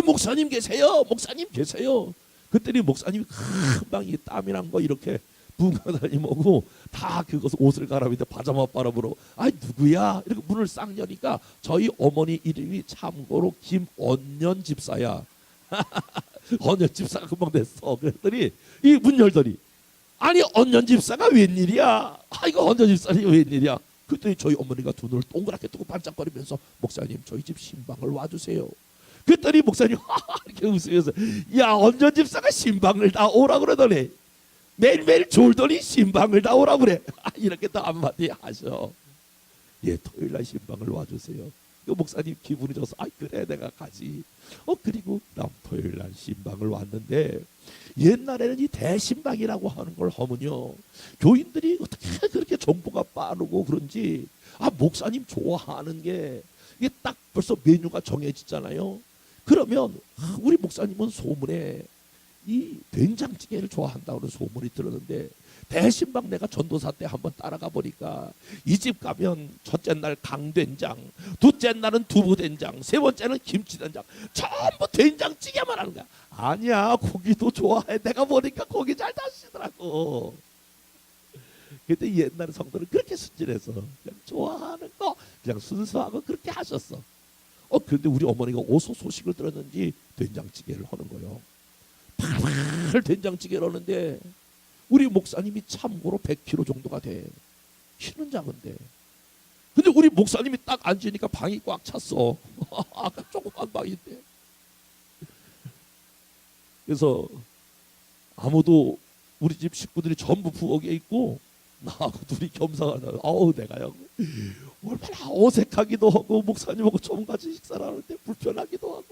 목사님 계세요. 목사님 계세요. 그랬더니 목사님이 금방 이 땀이 난 거 이렇게 부흥강사님 오고 다 그것을 옷을 갈아입는데 파자마 바람으로 누구야? 이렇게 문을 싹 여니까 저희 어머니 이름이 참고로 김언년 집사야. 언년 집사가 금방 됐어. 그랬더니 이 문 열더니 언년 집사가 웬일이야? 이거 언년 집사니 웬일이야? 그랬더니 저희 어머니가 두 눈을 동그랗게 뜨고 반짝거리면서 목사님 저희 집 신방을 와주세요. 그랬더니 목사님 이렇게 웃으면서 언년 집사가 신방을 다 오라 그러더니 매일매일 졸더니 신방을 다 오라 그래. 이렇게 또 한마디 하셔. 토요일날 신방을 와주세요. 목사님 기분이 좋아서 그래 내가 가지. 그리고 다음 토요일날 신방을 왔는데 옛날에는 이 대신방이라고 하는 걸 하면요 교인들이 어떻게 그렇게 정보가 빠르고 그런지 목사님 좋아하는 게 이게 딱 벌써 메뉴가 정해지잖아요. 그러면 우리 목사님은 소문에 이 된장찌개를 좋아한다고 소문이 들었는데 대신방 내가 전도사 때 한번 따라가 보니까 이 집 가면 첫째 날 강된장, 둘째 날은 두부된장, 세 번째는 김치된장, 전부 된장찌개만 하는 거야. 아니야 고기도 좋아해. 내가 보니까 고기 잘 다시더라고. 그때 옛날 성도는 그렇게 순진해서 그냥 좋아하는 거 그냥 순수하고 그렇게 하셨어. 그런데 우리 어머니가 어디서 소식을 들었는지 된장찌개를 하는 거예요. 팔팔 된장찌개를 하는데 우리 목사님이 참고로 100kg 정도가 돼. 키는 작은데. 근데 우리 목사님이 딱 앉으니까 방이 꽉 찼어. 아까 조그만 방인데. 그래서 아무도 우리 집 식구들이 전부 부엌에 있고 나하고 둘이 겸상하다. 내가요 얼마나 어색하기도 하고 목사님하고 처음 같이 식사를 하는데 불편하기도 하고.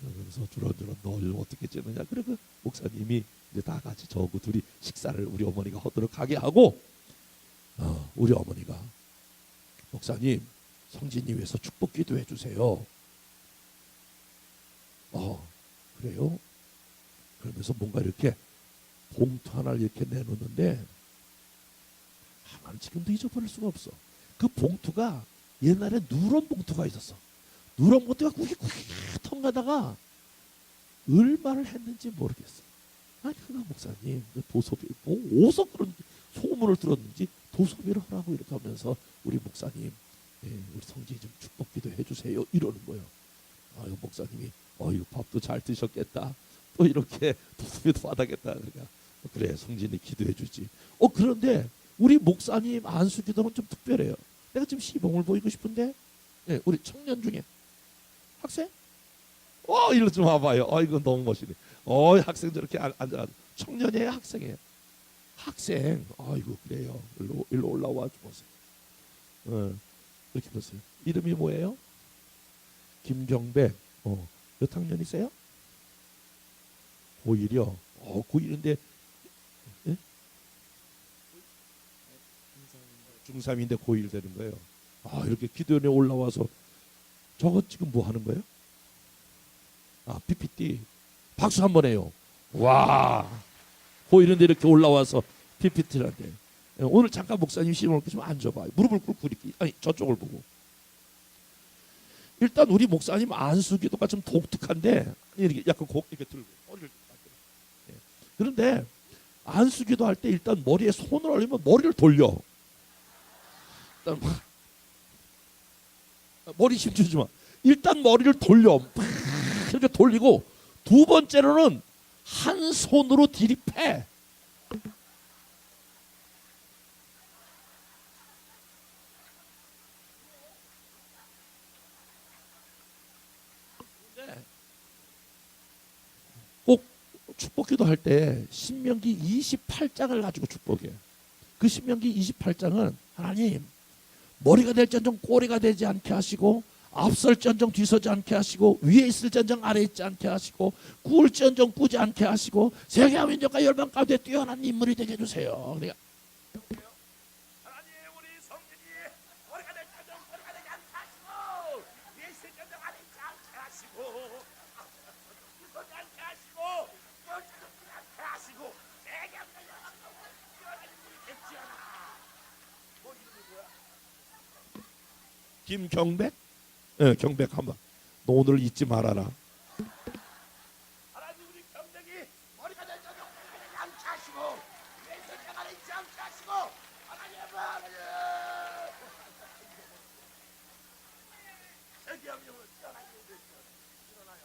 그래서 주렁주렁 널 어떻게 지내냐. 그리고 목사님이 이제 다 같이 저하고 둘이 식사를 우리 어머니가 하도록 하게 하고 우리 어머니가 목사님 성진이 위해서 축복 기도해 주세요. 그래요? 그러면서 뭔가 이렇게 봉투 하나를 이렇게 내놓는데 나는 지금도 잊어버릴 수가 없어. 그 봉투가 옛날에 누런 봉투가 있었어. 누런 봉투가 구기구기텅 가다가 얼마를 했는지 모르겠어. 그거 목사님 도서비 어디서 그런 소문을 들었는지 도섭이를 하라고 이렇게 하면서 우리 목사님, 우리 성진이 좀 축복기도 해주세요 이러는 거예요. 아유 목사님이 이거 밥도 잘 드셨겠다. 또 이렇게 도섭이도 받아겠다. 그러니까 그래 성진이 기도해주지. 그런데 우리 목사님 안수기도는 좀 특별해요. 내가 지금 시범을 보이고 싶은데 우리 청년 중에 학생? 일로 좀 와봐요. 이거 너무 멋있네. 학생 저렇게 앉아. 청년이에요, 학생이에요? 학생. 이거 그래요. 일로 올라와 보세요. 이렇게 보세요. 이름이 뭐예요? 김경백. 몇 학년이세요? 고1이요. 고1인데 중3인데 고1 되는 거예요. 이렇게 기도원에 올라와서 저거 지금 뭐 하는 거예요? PPT. 박수 한번 해요. 와. 고1인데 이렇게 올라와서 PPT를 한대. 오늘 잠깐 목사님 시험을 좀 앉아봐요. 무릎을 꿇고 이렇게 저쪽을 보고. 일단 우리 목사님 안수기도가 좀 독특한데 이렇게 약간 이렇게 들고 머리를 그런데 안수기도 할 때 일단 머리에 손을 올리면 머리를 돌려. 일단 머리 힘주지 마. 일단 머리를 돌려. 이렇게 돌리고 두 번째로는 한 손으로 들이패. 꼭 축복기도 할 때 신명기 28장을 가지고 축복해. 그 신명기 28장은 하나님 머리가 될지언정 꼬리가 되지 않게 하시고 앞설지언정 뒤서지 않게 하시고 위에 있을지언정 아래에 있지 않게 하시고 구울지언정 꾸지 않게 하시고 세계와 민족과 열방 가운데 뛰어난 인물이 되게 해주세요. 그러니까 하나님 우리 성진이 머리가 될지언정 꼬리가 되지 않게 하시고 위에 있을지언정 아래에 있지 않게 하시고 뒤서지 않게 하시고 구울지언정 않게 하시고 세계와 민족과 열방 가운데 뛰어난 인물이 됐지어라. 뭐 이름이 뭐야? 김경백? 경백 한번. 너 오늘 잊지 말아라. 하나님 우리 경쟁이 머리가 될지언정 꼬리가 되지 않게 하시고 위에 있을지언정 아래에 있지 않게 하시고 하나님 세계와 민족과 뛰어난 인물이 됐지어라. 일어나요.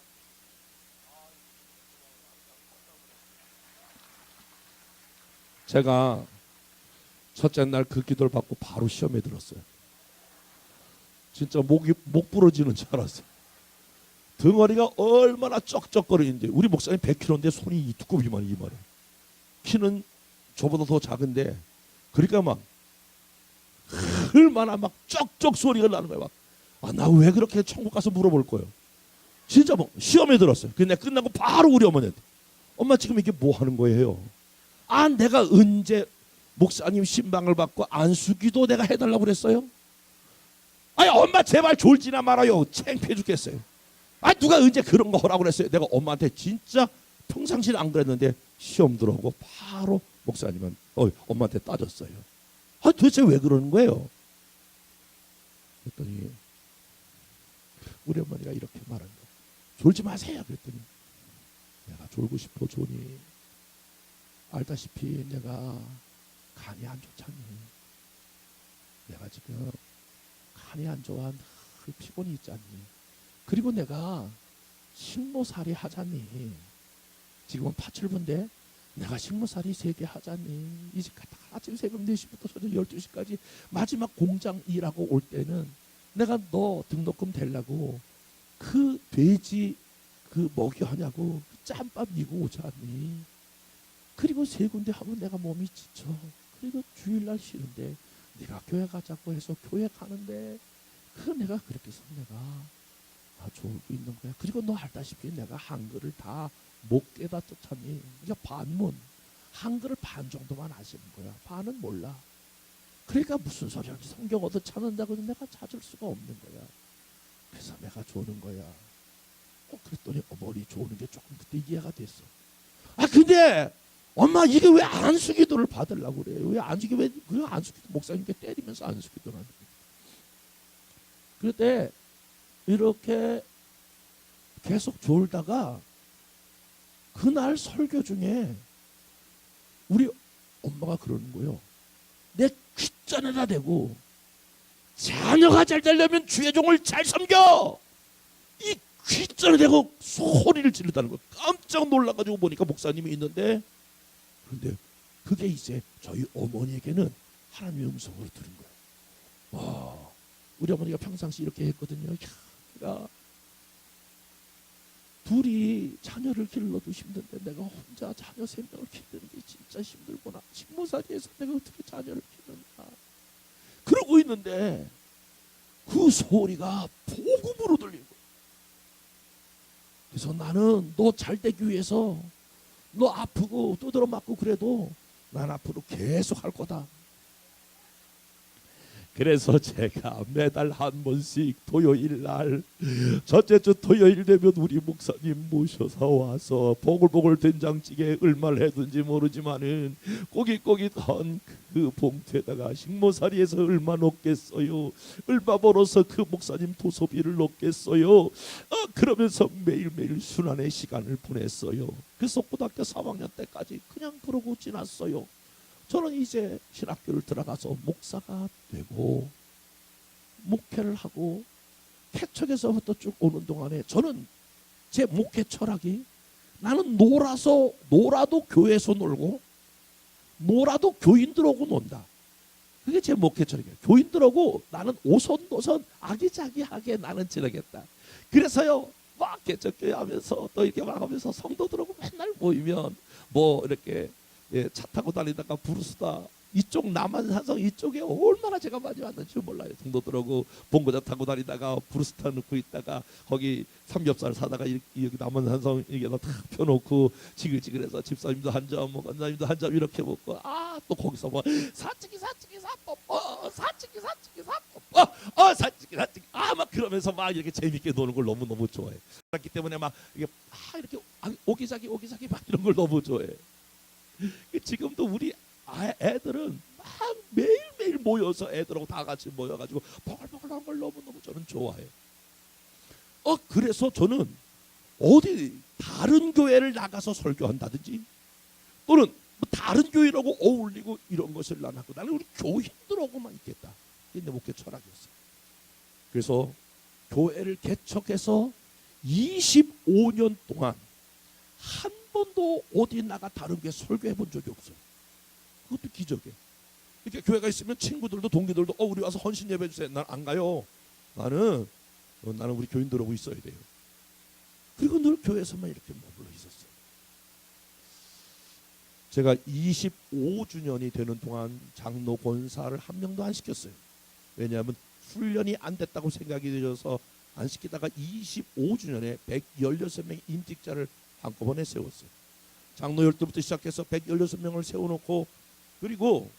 제가 첫째 날 그 기도를 받고 바로 시험에 들었어요. 진짜 목 부러지는 줄 알았어요. 덩어리가 얼마나 쩍쩍거리는데 우리 목사님 100kg인데 손이 이 두꺼비만 이만해. 키는 저보다 더 작은데 그러니까 막 얼마나 막 쩍쩍 소리가 나는 거야. 나 왜 그렇게 천국 가서 물어볼 거예요. 진짜 뭐 시험에 들었어요. 근데 끝나고 바로 우리 어머니한테 엄마 지금 이게 뭐 하는 거예요? 내가 언제 목사님 신방을 받고 안수기도 내가 해달라고 그랬어요? 엄마 제발 졸지나 말아요. 창피해 죽겠어요. 누가 언제 그런 거 하라고 그랬어요? 내가 엄마한테 진짜 평상시는 안 그랬는데 시험 들어오고 바로 목사님은 엄마한테 따졌어요. 도대체 왜 그러는 거예요? 그랬더니 우리 어머니가 이렇게 말한 거예요. 졸지 마세요. 그랬더니 내가 졸고 싶어 조니 알다시피 내가 간이 안 좋잖니. 내가 지금 간이 안 좋아 늘 피곤이 있잖니. 그리고 내가 식모살이 하잖니. 지금은 파출부인데 내가 식모살이 3개 하잖니. 이제 아침 새벽 4시부터 저녁 12시까지 마지막 공장 일하고 올 때는 내가 너 등록금 대려고 그 돼지 그 먹이 하냐고 짬밥 이고 오잖니. 그리고 3군데 하면 내가 몸이 지쳐. 그리고 주일날 쉬는데 네가 교회 가자고 해서 교회 가는데 내가 그렇게 해서 내가 졸고 있는 거야. 그리고 너 알다시피 내가 한글을 다 못 깨닫잖니. 그러니까 반문 한글을 반 정도만 아시는 거야. 반은 몰라. 그러니까 무슨 소리 하는지 성경 얻어 찾는다고 해서 내가 찾을 수가 없는 거야. 그래서 내가 조는 거야. 그랬더니 머리 조는 게 조금 그때 이해가 됐어. 근데 엄마 이게 왜 안수기도를 받으려고 그래요? 왜 안수기도 목사님께 때리면서 안수기도를 하는 거야? 그때 이렇게 계속 졸다가 그날 설교 중에 우리 엄마가 그러는 거예요. 내 귓전에다 대고 자녀가 잘 되려면 주의 종을 잘 섬겨. 이 귓전에 대고 소리를 지르다는 거. 깜짝 놀라가지고 보니까 목사님이 있는데, 그런데 그게 이제 저희 어머니에게는 하나님의 음성으로 들은 거예요. 와, 우리 어머니가 평상시 이렇게 했거든요. 야, 둘이 자녀를 길러도 힘든데 내가 혼자 자녀 3명을 키우는 게 진짜 힘들구나. 식모살이에서 내가 어떻게 자녀를 키우는가. 그러고 있는데 그 소리가 복음으로 들리고, 그래서 나는 너 잘 되기 위해서 너 아프고 두드러 맞고 그래도 난 앞으로 계속 할 거다. 그래서 제가 매달 한 번씩 토요일 날, 첫째 주 토요일 되면 우리 목사님 모셔서 와서 보글보글 된장찌개 얼마를 해든지 모르지만은 꼬깃꼬깃한 그 봉투에다가 식모살이에서 얼마 넣겠어요, 얼마 벌어서 그 목사님 도서비를 넣겠어요, 그러면서 매일매일 순환의 시간을 보냈어요. 그래서 고등학교 3학년 때까지 그냥 그러고 지났어요. 저는 이제 신학교를 들어가서 목사가 되고 목회를 하고 개척에서부터 쭉 오는 동안에 저는 제 목회 철학이, 나는 놀아도 교회에서 놀고 놀아도 교인들하고 논다. 그게 제 목회 철학이에요. 교인들하고 나는 오손도손 아기자기하게 나는 지내겠다. 그래서요, 막 개척교회 하면서 또 이렇게 막 하면서 성도들하고 맨날 모이면 뭐 이렇게 차 타고 다니다가 부르스다 이쪽 남한산성 이쪽에 얼마나 제가 많이 왔는지 몰라요. 성도들하고 본고자 타고 다니다가 부르스타 넣고 있다가 거기 삼겹살 사다가 여기 남한산성 여기다 탁 펴놓고 지글지글해서 집사님도 한 점, 원장님도 한 점 이렇게 먹고, 또 거기서 뭐 사치기 사뽀뽀 사치기 사뽀뽀 막 그러면서 막 이렇게 재밌게 노는 걸 너무너무 좋아해. 그렇기 때문에 막 이게 오기자기 막 이런 걸 너무 좋아해. 지금도 우리 애들은 막 매일매일 모여서 애들하고 다 같이 모여가지고 버글버글한 걸 너무너무 저는 좋아해요. 그래서 저는 어디 다른 교회를 나가서 설교한다든지 또는 뭐 다른 교회라고 어울리고 이런 것을 난 하고, 나는 우리 교인들하고만 있겠다. 이게 내 목회 철학이었어요. 그래서 교회를 개척해서 25년 동안 한 번도 어디 나가 다른 교회 설교해 본 적이 없어요. 그것도 기적이에요. 이렇게 교회가 있으면 친구들도 동기들도 우리 와서 헌신 예배 주세요. 난 안 가요. 나는 우리 교인들하고 있어야 돼요. 그리고 늘 교회에서만 이렇게 머물러 있었어요. 제가 25주년이 되는 동안 장로 권사를 한 명도 안 시켰어요. 왜냐하면 훈련이 안 됐다고 생각이 들어서 안 시키다가 25주년에 116명의 임직자를 한꺼번에 세웠어요. 장로 12부터 시작해서 116명을 세워놓고, 그리고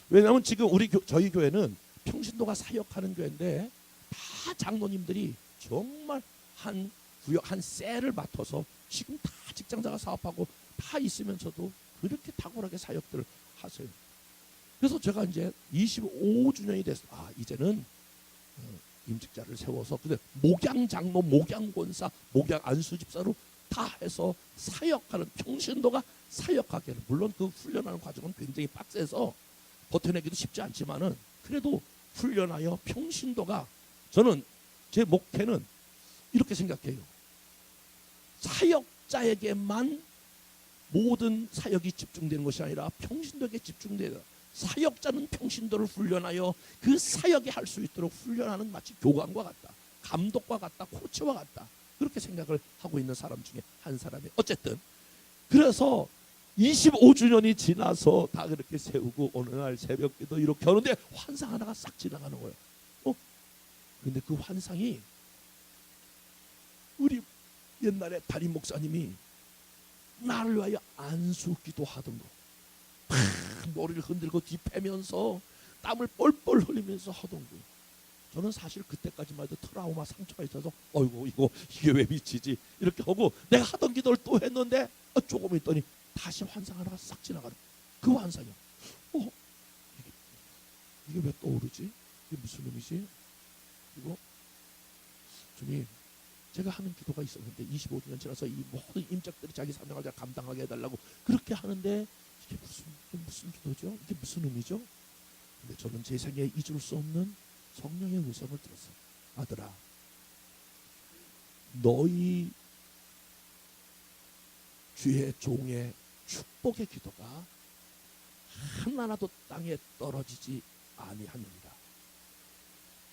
왜냐하면 지금 저희 교회는 평신도가 사역하는 교회인데 다 장로님들이 정말 한 구역 한 셀을 맡아서 지금 다 직장자가 사업하고 다 있으면서도 그렇게 탁월하게 사역들을 하세요. 그래서 제가 이제 25주년이 돼서 이제는 임직자를 세워서 근데 목양 장로, 목양 권사, 목양 안수 집사로 다 해서 사역하는, 평신도가 사역하게, 물론 그 훈련하는 과정은 굉장히 빡세서 버텨내기도 쉽지 않지만은 그래도 훈련하여 평신도가, 저는 제 목회는 이렇게 생각해요. 사역자에게만 모든 사역이 집중되는 것이 아니라 평신도에게 집중되는, 사역자는 평신도를 훈련하여 그 사역에 할 수 있도록 훈련하는, 마치 교관과 같다, 감독과 같다, 코치와 같다, 그렇게 생각을 하고 있는 사람 중에 한 사람이. 어쨌든 그래서 25주년이 지나서 다 그렇게 세우고 어느 날 새벽기도 이렇게 하는데 환상 하나가 싹 지나가는 거예요. 근데 그 환상이 우리 옛날에 담임 목사님이 나를 위하여 안수기도 하던 거, 머리를 흔들고 뒤패면서 땀을 뻘뻘 흘리면서 하던 거. 저는 사실 그때까지만 해도 트라우마, 상처가 있어서 어이구 이게 왜 미치지 이렇게 하고 내가 하던 기도를 또 했는데 조금 있더니 다시 환상 하나가 싹 지나가는 그 환상이야. 이게 왜 떠오르지? 이게 무슨 의미지? 그리고 주님, 제가 하는 기도가 있었는데 25주년 지나서 이 모든 임적들이 자기 사명을 잘 감당하게 해달라고 그렇게 하는데 이게 무슨 기도죠? 이게 무슨 의미죠? 근데 저는 제 생애에 잊을 수 없는 성령의 음성을 들었어요. 아들아, 너희 주의 종의 축복의 기도가 하나라도 땅에 떨어지지 아니하느니라.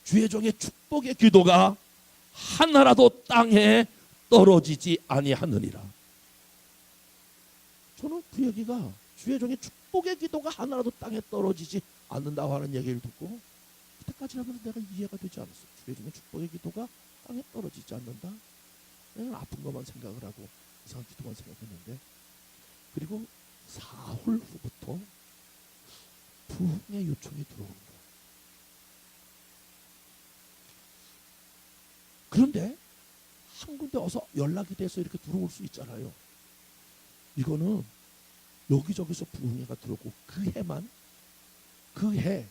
주의 종의 축복의 기도가 하나라도 땅에 떨어지지 아니하느니라. 저는 그 얘기가 주의 종의 축복의 기도가 하나라도 땅에 떨어지지 않는다고 하는 얘기를 듣고 그때까지라면 내가 이해가 되지 않았어요. 주의 종의 축복의 기도가 땅에 떨어지지 않는다. 내가 아픈 것만 생각을 하고 이상한 기도만 생각했는데, 그리고 사흘 후부터 부흥의 요청이 들어오는 거예요. 그런데 한 군데 어서 연락이 돼서 이렇게 들어올 수 있잖아요. 이거는 여기저기서 부흥회가 들어오고 그 해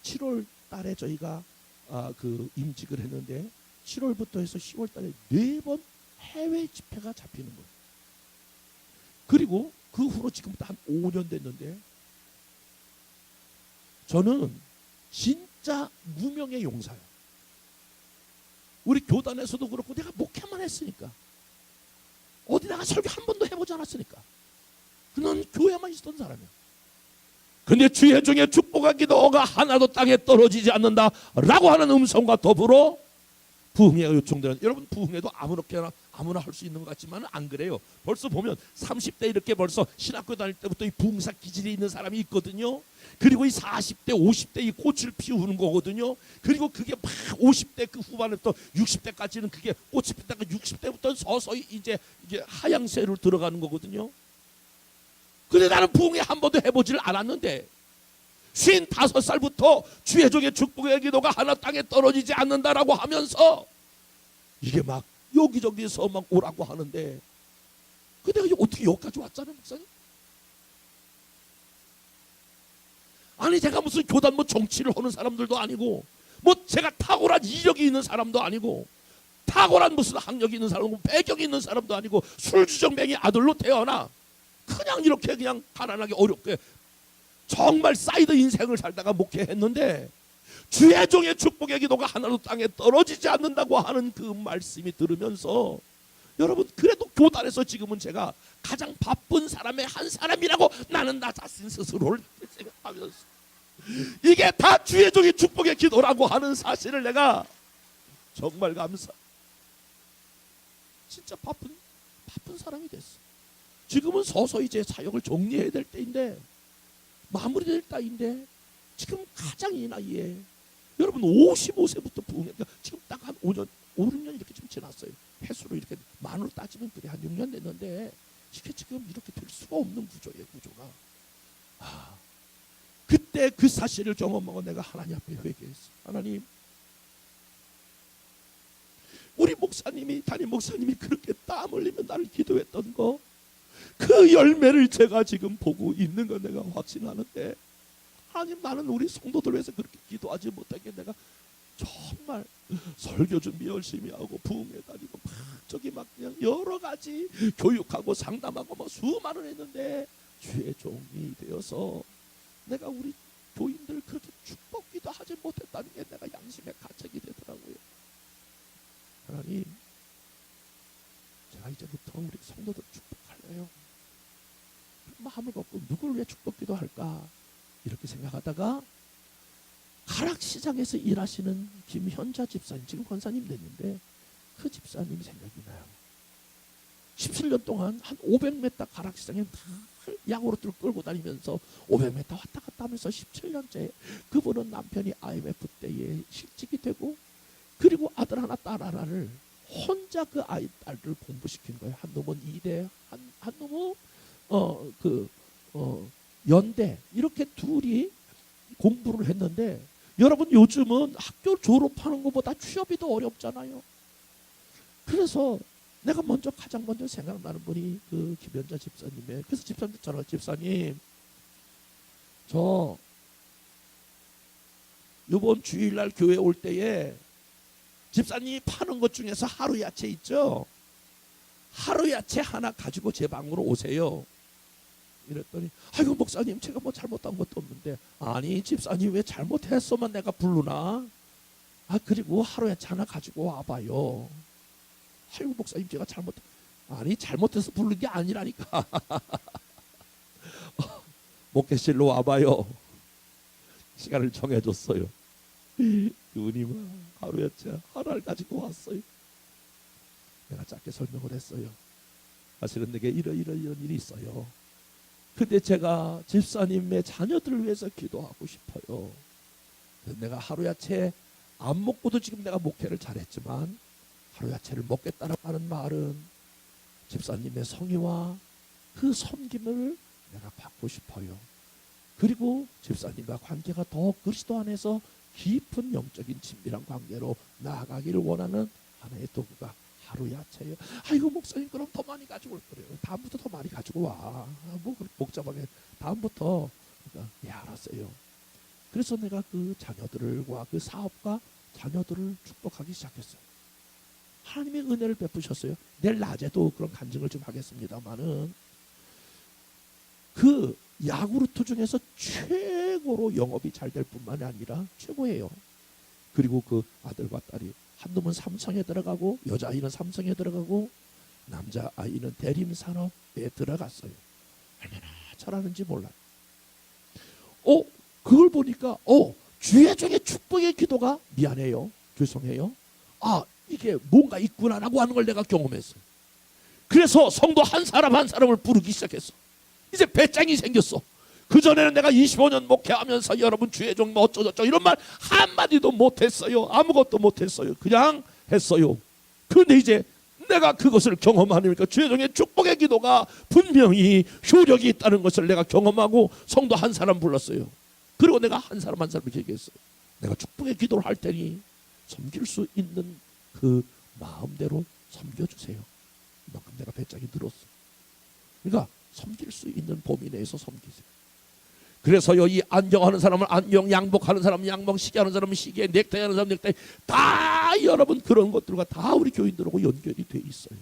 7월 달에 저희가 그 임직을 했는데 7월부터 해서 10월 달에 4번 해외 집회가 잡히는 거예요. 그리고 그 후로 지금부터 한 5년 됐는데 저는 진짜 무명의 용사예요. 우리 교단에서도 그렇고 내가 목회만 했으니까, 어디 나가 설교 한 번도 해보지 않았으니까, 그는 교회만 있었던 사람이야. 근데 주의 종의 축복의 기도가 하나도 땅에 떨어지지 않는다라고 하는 음성과 더불어 부흥회가 요청되는, 여러분 부흥회도 아무나 할 수 있는 것 같지만 안 그래요. 벌써 보면 30대 이렇게 벌써 신학교 다닐 때부터 이 부흥사 기질이 있는 사람이 있거든요. 그리고 이 40대 50대 이 꽃을 피우는 거거든요. 그리고 그게 막 50대 그 후반부터 60대까지는 그게 꽃이 피다가 60대부터 서서히 이제 하향세로 들어가는 거거든요. 근데 나는 부흥회 한 번도 해보지를 않았는데 55살부터 주의 종의 축복의 기도가 하나 땅에 떨어지지 않는다라고 하면서 이게 막 여기저기서 막 오라고 하는데, 근데 내가 어떻게 여기까지 왔잖아요, 목사님? 아니 제가 무슨 교단 뭐 정치를 하는 사람들도 아니고, 뭐 제가 탁월한 이력이 있는 사람도 아니고, 탁월한 무슨 학력이 있는 사람도 배경이 있는 사람도 아니고, 술주정뱅이 아들로 태어나 그냥 이렇게 그냥 가난하게 어렵게 정말 사이드 인생을 살다가 목회했는데 주의 종의 축복의 기도가 하나도 땅에 떨어지지 않는다고 하는 그 말씀이 들으면서, 여러분 그래도 교단에서 지금은 제가 가장 바쁜 사람의 한 사람이라고 나는 나 자신 스스로를 생각하면서 이게 다 주의 종의 축복의 기도라고 하는 사실을 내가 정말 진짜 바쁜 사람이 됐어. 지금은 서서히 제 사역을 정리해야 될 때인데, 마무리될 때인데, 지금 가장 이 나이에 여러분 55세부터 부흥했다. 지금 딱 한 5년, 5, 6년 이렇게 좀 지났어요. 횟수로 이렇게 만으로 따지면 그게 한 6년 됐는데 이게 지금 이렇게 될 수가 없는 구조예요, 구조가. 그때 그 사실을 경험하고 내가 하나님 앞에 회개했어. 하나님, 우리 목사님이, 담임 목사님이 그렇게 땀 흘리며 나를 기도했던 거, 그 열매를 제가 지금 보고 있는 건 내가 확신하는데, 하나님 나는 우리 성도들 위해서 그렇게 기도하지 못하게 내가 정말 설교 준비 열심히 하고 부흥회 다니고 막 저기 막 그냥 여러 가지 교육하고 상담하고 뭐 수많은 했는데 주의 종이 되어서 내가 우리 교인들 그렇게 축복 기도하지 못했다는 게 내가 양심의 가책이 되더라고요. 하나님, 제가 이제부터 우리 성도들 축복할래요. 마음을 갖고 누굴 위해 축복 기도할까 이렇게 생각하다가 가락시장에서 일하시는 김현자 집사님, 지금 권사님 됐는데 그 집사님이 생각이 나요. 17년 동안 한 500m 가락시장에 양으로들 끌고 다니면서 500m 왔다 갔다 하면서 17년째 그분은 남편이 IMF 때에 실직이 되고, 그리고 아들 하나 딸 하나를 혼자 그 아이 딸을 공부시킨 거예요. 한 놈은 이대, 한 놈은 연대, 이렇게 둘이 공부를 했는데, 여러분 요즘은 학교 졸업하는 것보다 취업이 더 어렵잖아요. 그래서 내가 가장 먼저 생각나는 분이 그 김현자 집사님이에요. 그래서 집사님한테 전화, 집사님 저 이번 주일날 교회 올 때에 집사님이 파는 것 중에서 하루 야채 있죠? 하루 야채 하나 가지고 제 방으로 오세요. 이랬더니 아이고 목사님 제가 뭐 잘못한 것도 없는데. 아니 집사님 왜 잘못했어만 내가 부르나? 아 그리고 하루에 하나 가지고 와봐요. 아이고 목사님 제가 아니 잘못해서 부르는 게 아니라니까. 목회실로 와봐요. 시간을 정해줬어요. 누님아 하루였자 하나를 가지고 왔어요. 내가 짧게 설명을 했어요. 사실은 내게 이런 일이 있어요. 근데 제가 집사님의 자녀들을 위해서 기도하고 싶어요. 내가 하루야채 안 먹고도 지금 내가 목회를 잘했지만 하루야채를 먹겠다는 말은 집사님의 성의와 그 섬김을 내가 받고 싶어요. 그리고 집사님과 관계가 더 그리스도 안에서 깊은 영적인 친밀한 관계로 나아가기를 원하는 하나의 도구가 하루야채예요. 아이고 목사님 그럼 더 많이 가지고 올 거래요. 다음부터 더 많이 가지고 와. 뭐 그렇게 복잡하게 다음부터. 그러니까 예 알았어요. 그래서 내가 그 자녀들과 그 사업과 자녀들을 축복하기 시작했어요. 하나님의 은혜를 베푸셨어요. 내일 낮에도 그런 간증을 좀 하겠습니다만은 그 야구르트 중에서 최고로 영업이 잘 될 뿐만이 아니라 최고예요. 그리고 그 아들과 딸이 한 놈은 삼성에 들어가고 여자아이는 삼성에 들어가고 남자아이는 대림산업에 들어갔어요. 얼마나 잘하는지 몰라요. 그걸 보니까 주의 중에 축복의 기도가 미안해요. 죄송해요. 이게 뭔가 있구나라고 하는 걸 내가 경험했어요. 그래서 성도 한 사람 한 사람을 부르기 시작했어. 이제 배짱이 생겼어. 그전에는 내가 25년 목회하면서 여러분 주의 종 어쩌저쩌 이런 말 한마디도 못했어요. 아무것도 못했어요. 그냥 했어요. 그런데 이제 내가 그것을 경험하니까 주의 종의 축복의 기도가 분명히 효력이 있다는 것을 내가 경험하고 성도 한 사람 불렀어요. 그리고 내가 한 사람 한 사람을 얘기했어요. 내가 축복의 기도를 할 테니 섬길 수 있는 그 마음대로 섬겨주세요. 그만큼 내가 배짱이 늘었어. 그러니까 섬길 수 있는 범위 내에서 섬기세요. 그래서요, 이 안정하는 사람은 안정, 양복하는 사람은 양복, 시기하는 사람은 시기에, 넥타이 하는 사람은 넥타이, 다 여러분 그런 것들과 다 우리 교인들하고 연결이 돼 있어요.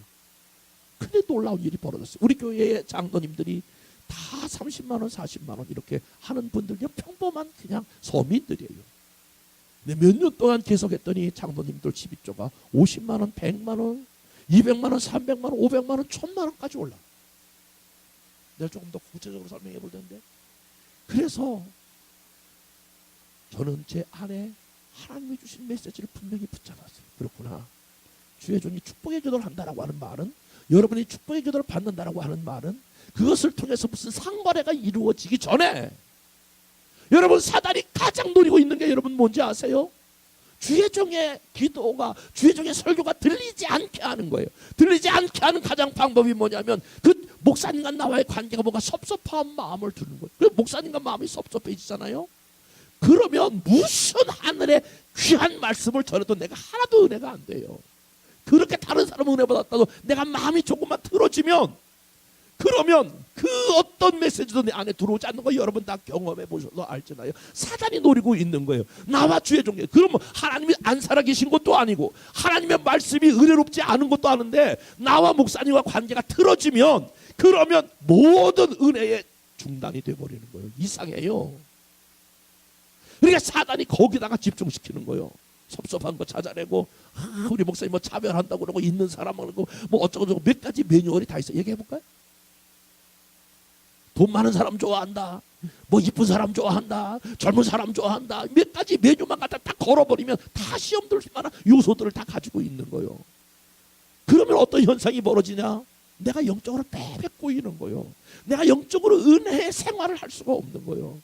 근데 놀라운 일이 벌어졌어요. 우리 교회의 장로님들이 다 30만 원, 40만 원 이렇게 하는 분들 그냥 평범한 그냥 서민들이에요. 근데 몇 년 동안 계속했더니 장로님들 12조가 50만 원, 100만 원, 200만 원, 300만 원, 500만 원, 1000만 원까지 올라. 내가 조금 더 구체적으로 설명해 볼 텐데. 그래서 저는 제 안에 하나님이 주신 메시지를 분명히 붙잡았어요. 그렇구나. 주의 종이 축복의 기도를 한다라고 하는 말은, 여러분이 축복의 기도를 받는다라고 하는 말은 그것을 통해서 무슨 상거래가 이루어지기 전에 여러분 사단이 가장 노리고 있는 게 여러분 뭔지 아세요? 주의 종의 기도가, 주의 종의 설교가 들리지 않게 하는 거예요. 들리지 않게 하는 가장 방법이 뭐냐면 그 목사님과 나와의 관계가 뭔가 섭섭한 마음을 두는 거예요. 그 목사님과 마음이 섭섭해지잖아요. 그러면 무슨 하늘의 귀한 말씀을 전해도 내가 하나도 은혜가 안 돼요. 그렇게 다른 사람은 은혜 받았다고 내가 마음이 조금만 틀어지면, 그러면 그 어떤 메시지도 내 안에 들어오지 않는 거 여러분 다 경험해 보셔서 알잖아요. 사단이 노리고 있는 거예요. 나와 주의 종에. 그러면 하나님이 안 살아계신 것도 아니고 하나님의 말씀이 은혜롭지 않은 것도 아는데 나와 목사님과 관계가 틀어지면, 그러면 모든 은혜의 중단이 돼버리는 거예요. 이상해요. 그러니까 사단이 거기다가 집중시키는 거예요. 섭섭한 거 찾아내고, 우리 목사님 뭐 차별한다고 그러고 있는 사람하고 뭐 어쩌고저쩌고 몇 가지 매뉴얼이 다 있어. 얘기해 볼까요? 돈 많은 사람 좋아한다, 뭐 이쁜 사람 좋아한다, 젊은 사람 좋아한다, 몇 가지 메뉴만 갖다 딱 걸어버리면 다 시험들 만한 요소들을 다 가지고 있는 거예요. 그러면 어떤 현상이 벌어지냐? 내가 영적으로 빼빼 꼬이는 거예요. 내가 영적으로 은혜의 생활을 할 수가 없는 거예요.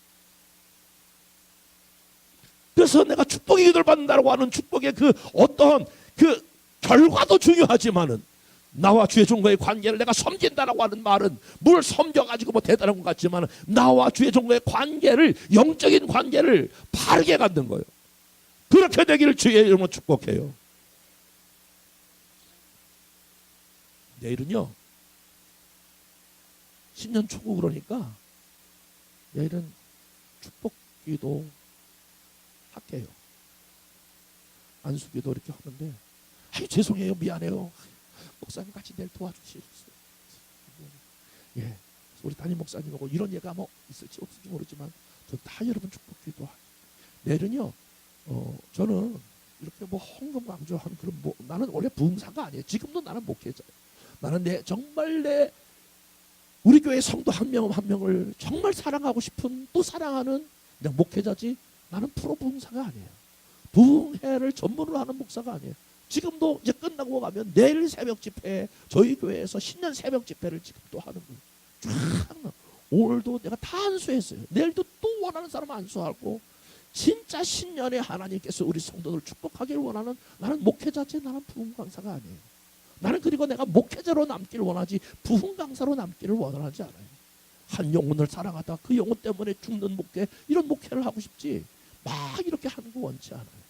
그래서 내가 축복의 기도를 받는다고 하는 축복의 그 어떤 그 결과도 중요하지만은, 나와 주의 종과의 관계를 내가 섬긴다라고 하는 말은 뭘 섬겨가지고 뭐 대단한 것 같지만 나와 주의 종과의 관계를, 영적인 관계를 바르게 갖는 거예요. 그렇게 되기를 주의 이름으로 축복해요. 내일은요, 신년 초고 그러니까 내일은 축복기도 할게요. 안수기도 이렇게 하는데, 죄송해요, 미안해요, 목사님 같이 내일 도와주시겠어요? 예, 우리 담임 목사님하고 이런 예가 뭐 있을지 없을지 모르지만 저 다 여러분 축복 기도하. 내일은요. 저는 이렇게 뭐 헌금 강조하는 그런 뭐 나는 원래 부흥사가 아니에요. 지금도 나는 목회자예요. 나는 정말 우리 교회 성도 한 명 한 명을 정말 사랑하고 싶은 또 사랑하는 그냥 목회자지. 나는 프로 부흥사가 아니에요. 부흥회를 전문으로 하는 목사가 아니에요. 지금도 이제 끝나고 가면 내일 새벽 집회 저희 교회에서 신년 새벽 집회를 지금 또 하는 거예요. 쫙 오늘도 내가 다 안수했어요. 내일도 또 원하는 사람 안수하고 진짜 신년에 하나님께서 우리 성도들 축복하기를 원하는 나는 목회자지 나는 부흥 강사가 아니에요. 나는 그리고 내가 목회자로 남기를 원하지 부흥 강사로 남기를 원하지 않아요. 한 영혼을 사랑하다 그 영혼 때문에 죽는 목회 이런 목회를 하고 싶지 막 이렇게 하는 거 원치 않아요.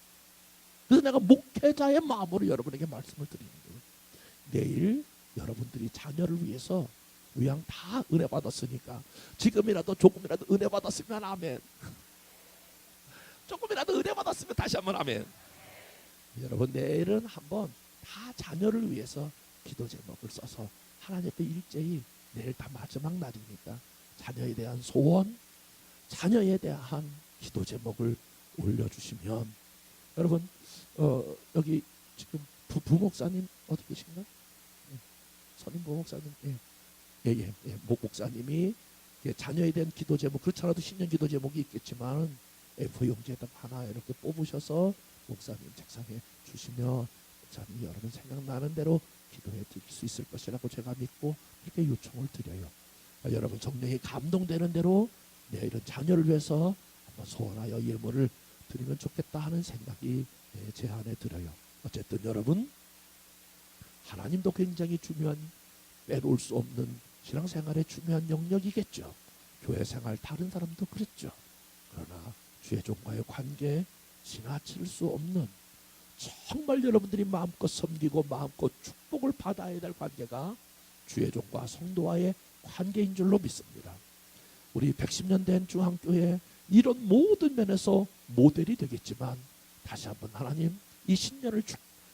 그래서 내가 목회자의 마음으로 여러분에게 말씀을 드리는 거예요. 내일 여러분들이 자녀를 위해서 우양 다 은혜 받았으니까 지금이라도 조금이라도 은혜 받았으면 아멘. 조금이라도 은혜 받았으면 다시 한번 아멘. 여러분 내일은 한번 다 자녀를 위해서 기도 제목을 써서 하나님께 일제히 내일 다 마지막 날이니까 자녀에 대한 소원, 자녀에 대한 기도 제목을 올려주시면 여러분 여기 지금 부목사님 어디 계신가? 선임 부목사님 목사님이 자녀에 대한 기도 제목 그렇지 않아도 신년 기도 제목이 있겠지만 A4 용지에다 하나 이렇게 뽑으셔서 목사님 책상에 주시면 목사님이 여러분 생각나는 대로 기도해 드릴 수 있을 것이라고 제가 믿고 이렇게 요청을 드려요. 여러분 성령이 감동되는 대로 내일은 자녀를 위해서 한번 소원하여 예물을 드리면 좋겠다 하는 생각이 제 안에 들어요. 어쨌든 여러분 하나님도 굉장히 중요한 빼놓을 수 없는 신앙생활의 중요한 영역이겠죠. 교회 생활 다른 사람도 그랬죠. 그러나 주의 종과의 관계 지나칠 수 없는 정말 여러분들이 마음껏 섬기고 마음껏 축복을 받아야 될 관계가 주의 종과 성도와의 관계인 줄로 믿습니다. 우리 110년 된 중앙교회 이런 모든 면에서 모델이 되겠지만 다시 한번 하나님 이 신년을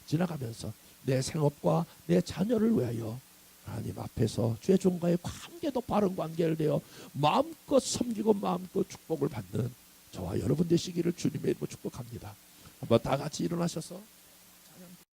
지나가면서 내 생업과 내 자녀를 위하여 하나님 앞에서 주의 종과의 관계도 바른 관계를 되어 마음껏 섬기고 마음껏 축복을 받는 저와 여러분 되시기를 주님의 이름으로 축복합니다. 한번 다 같이 일어나셔서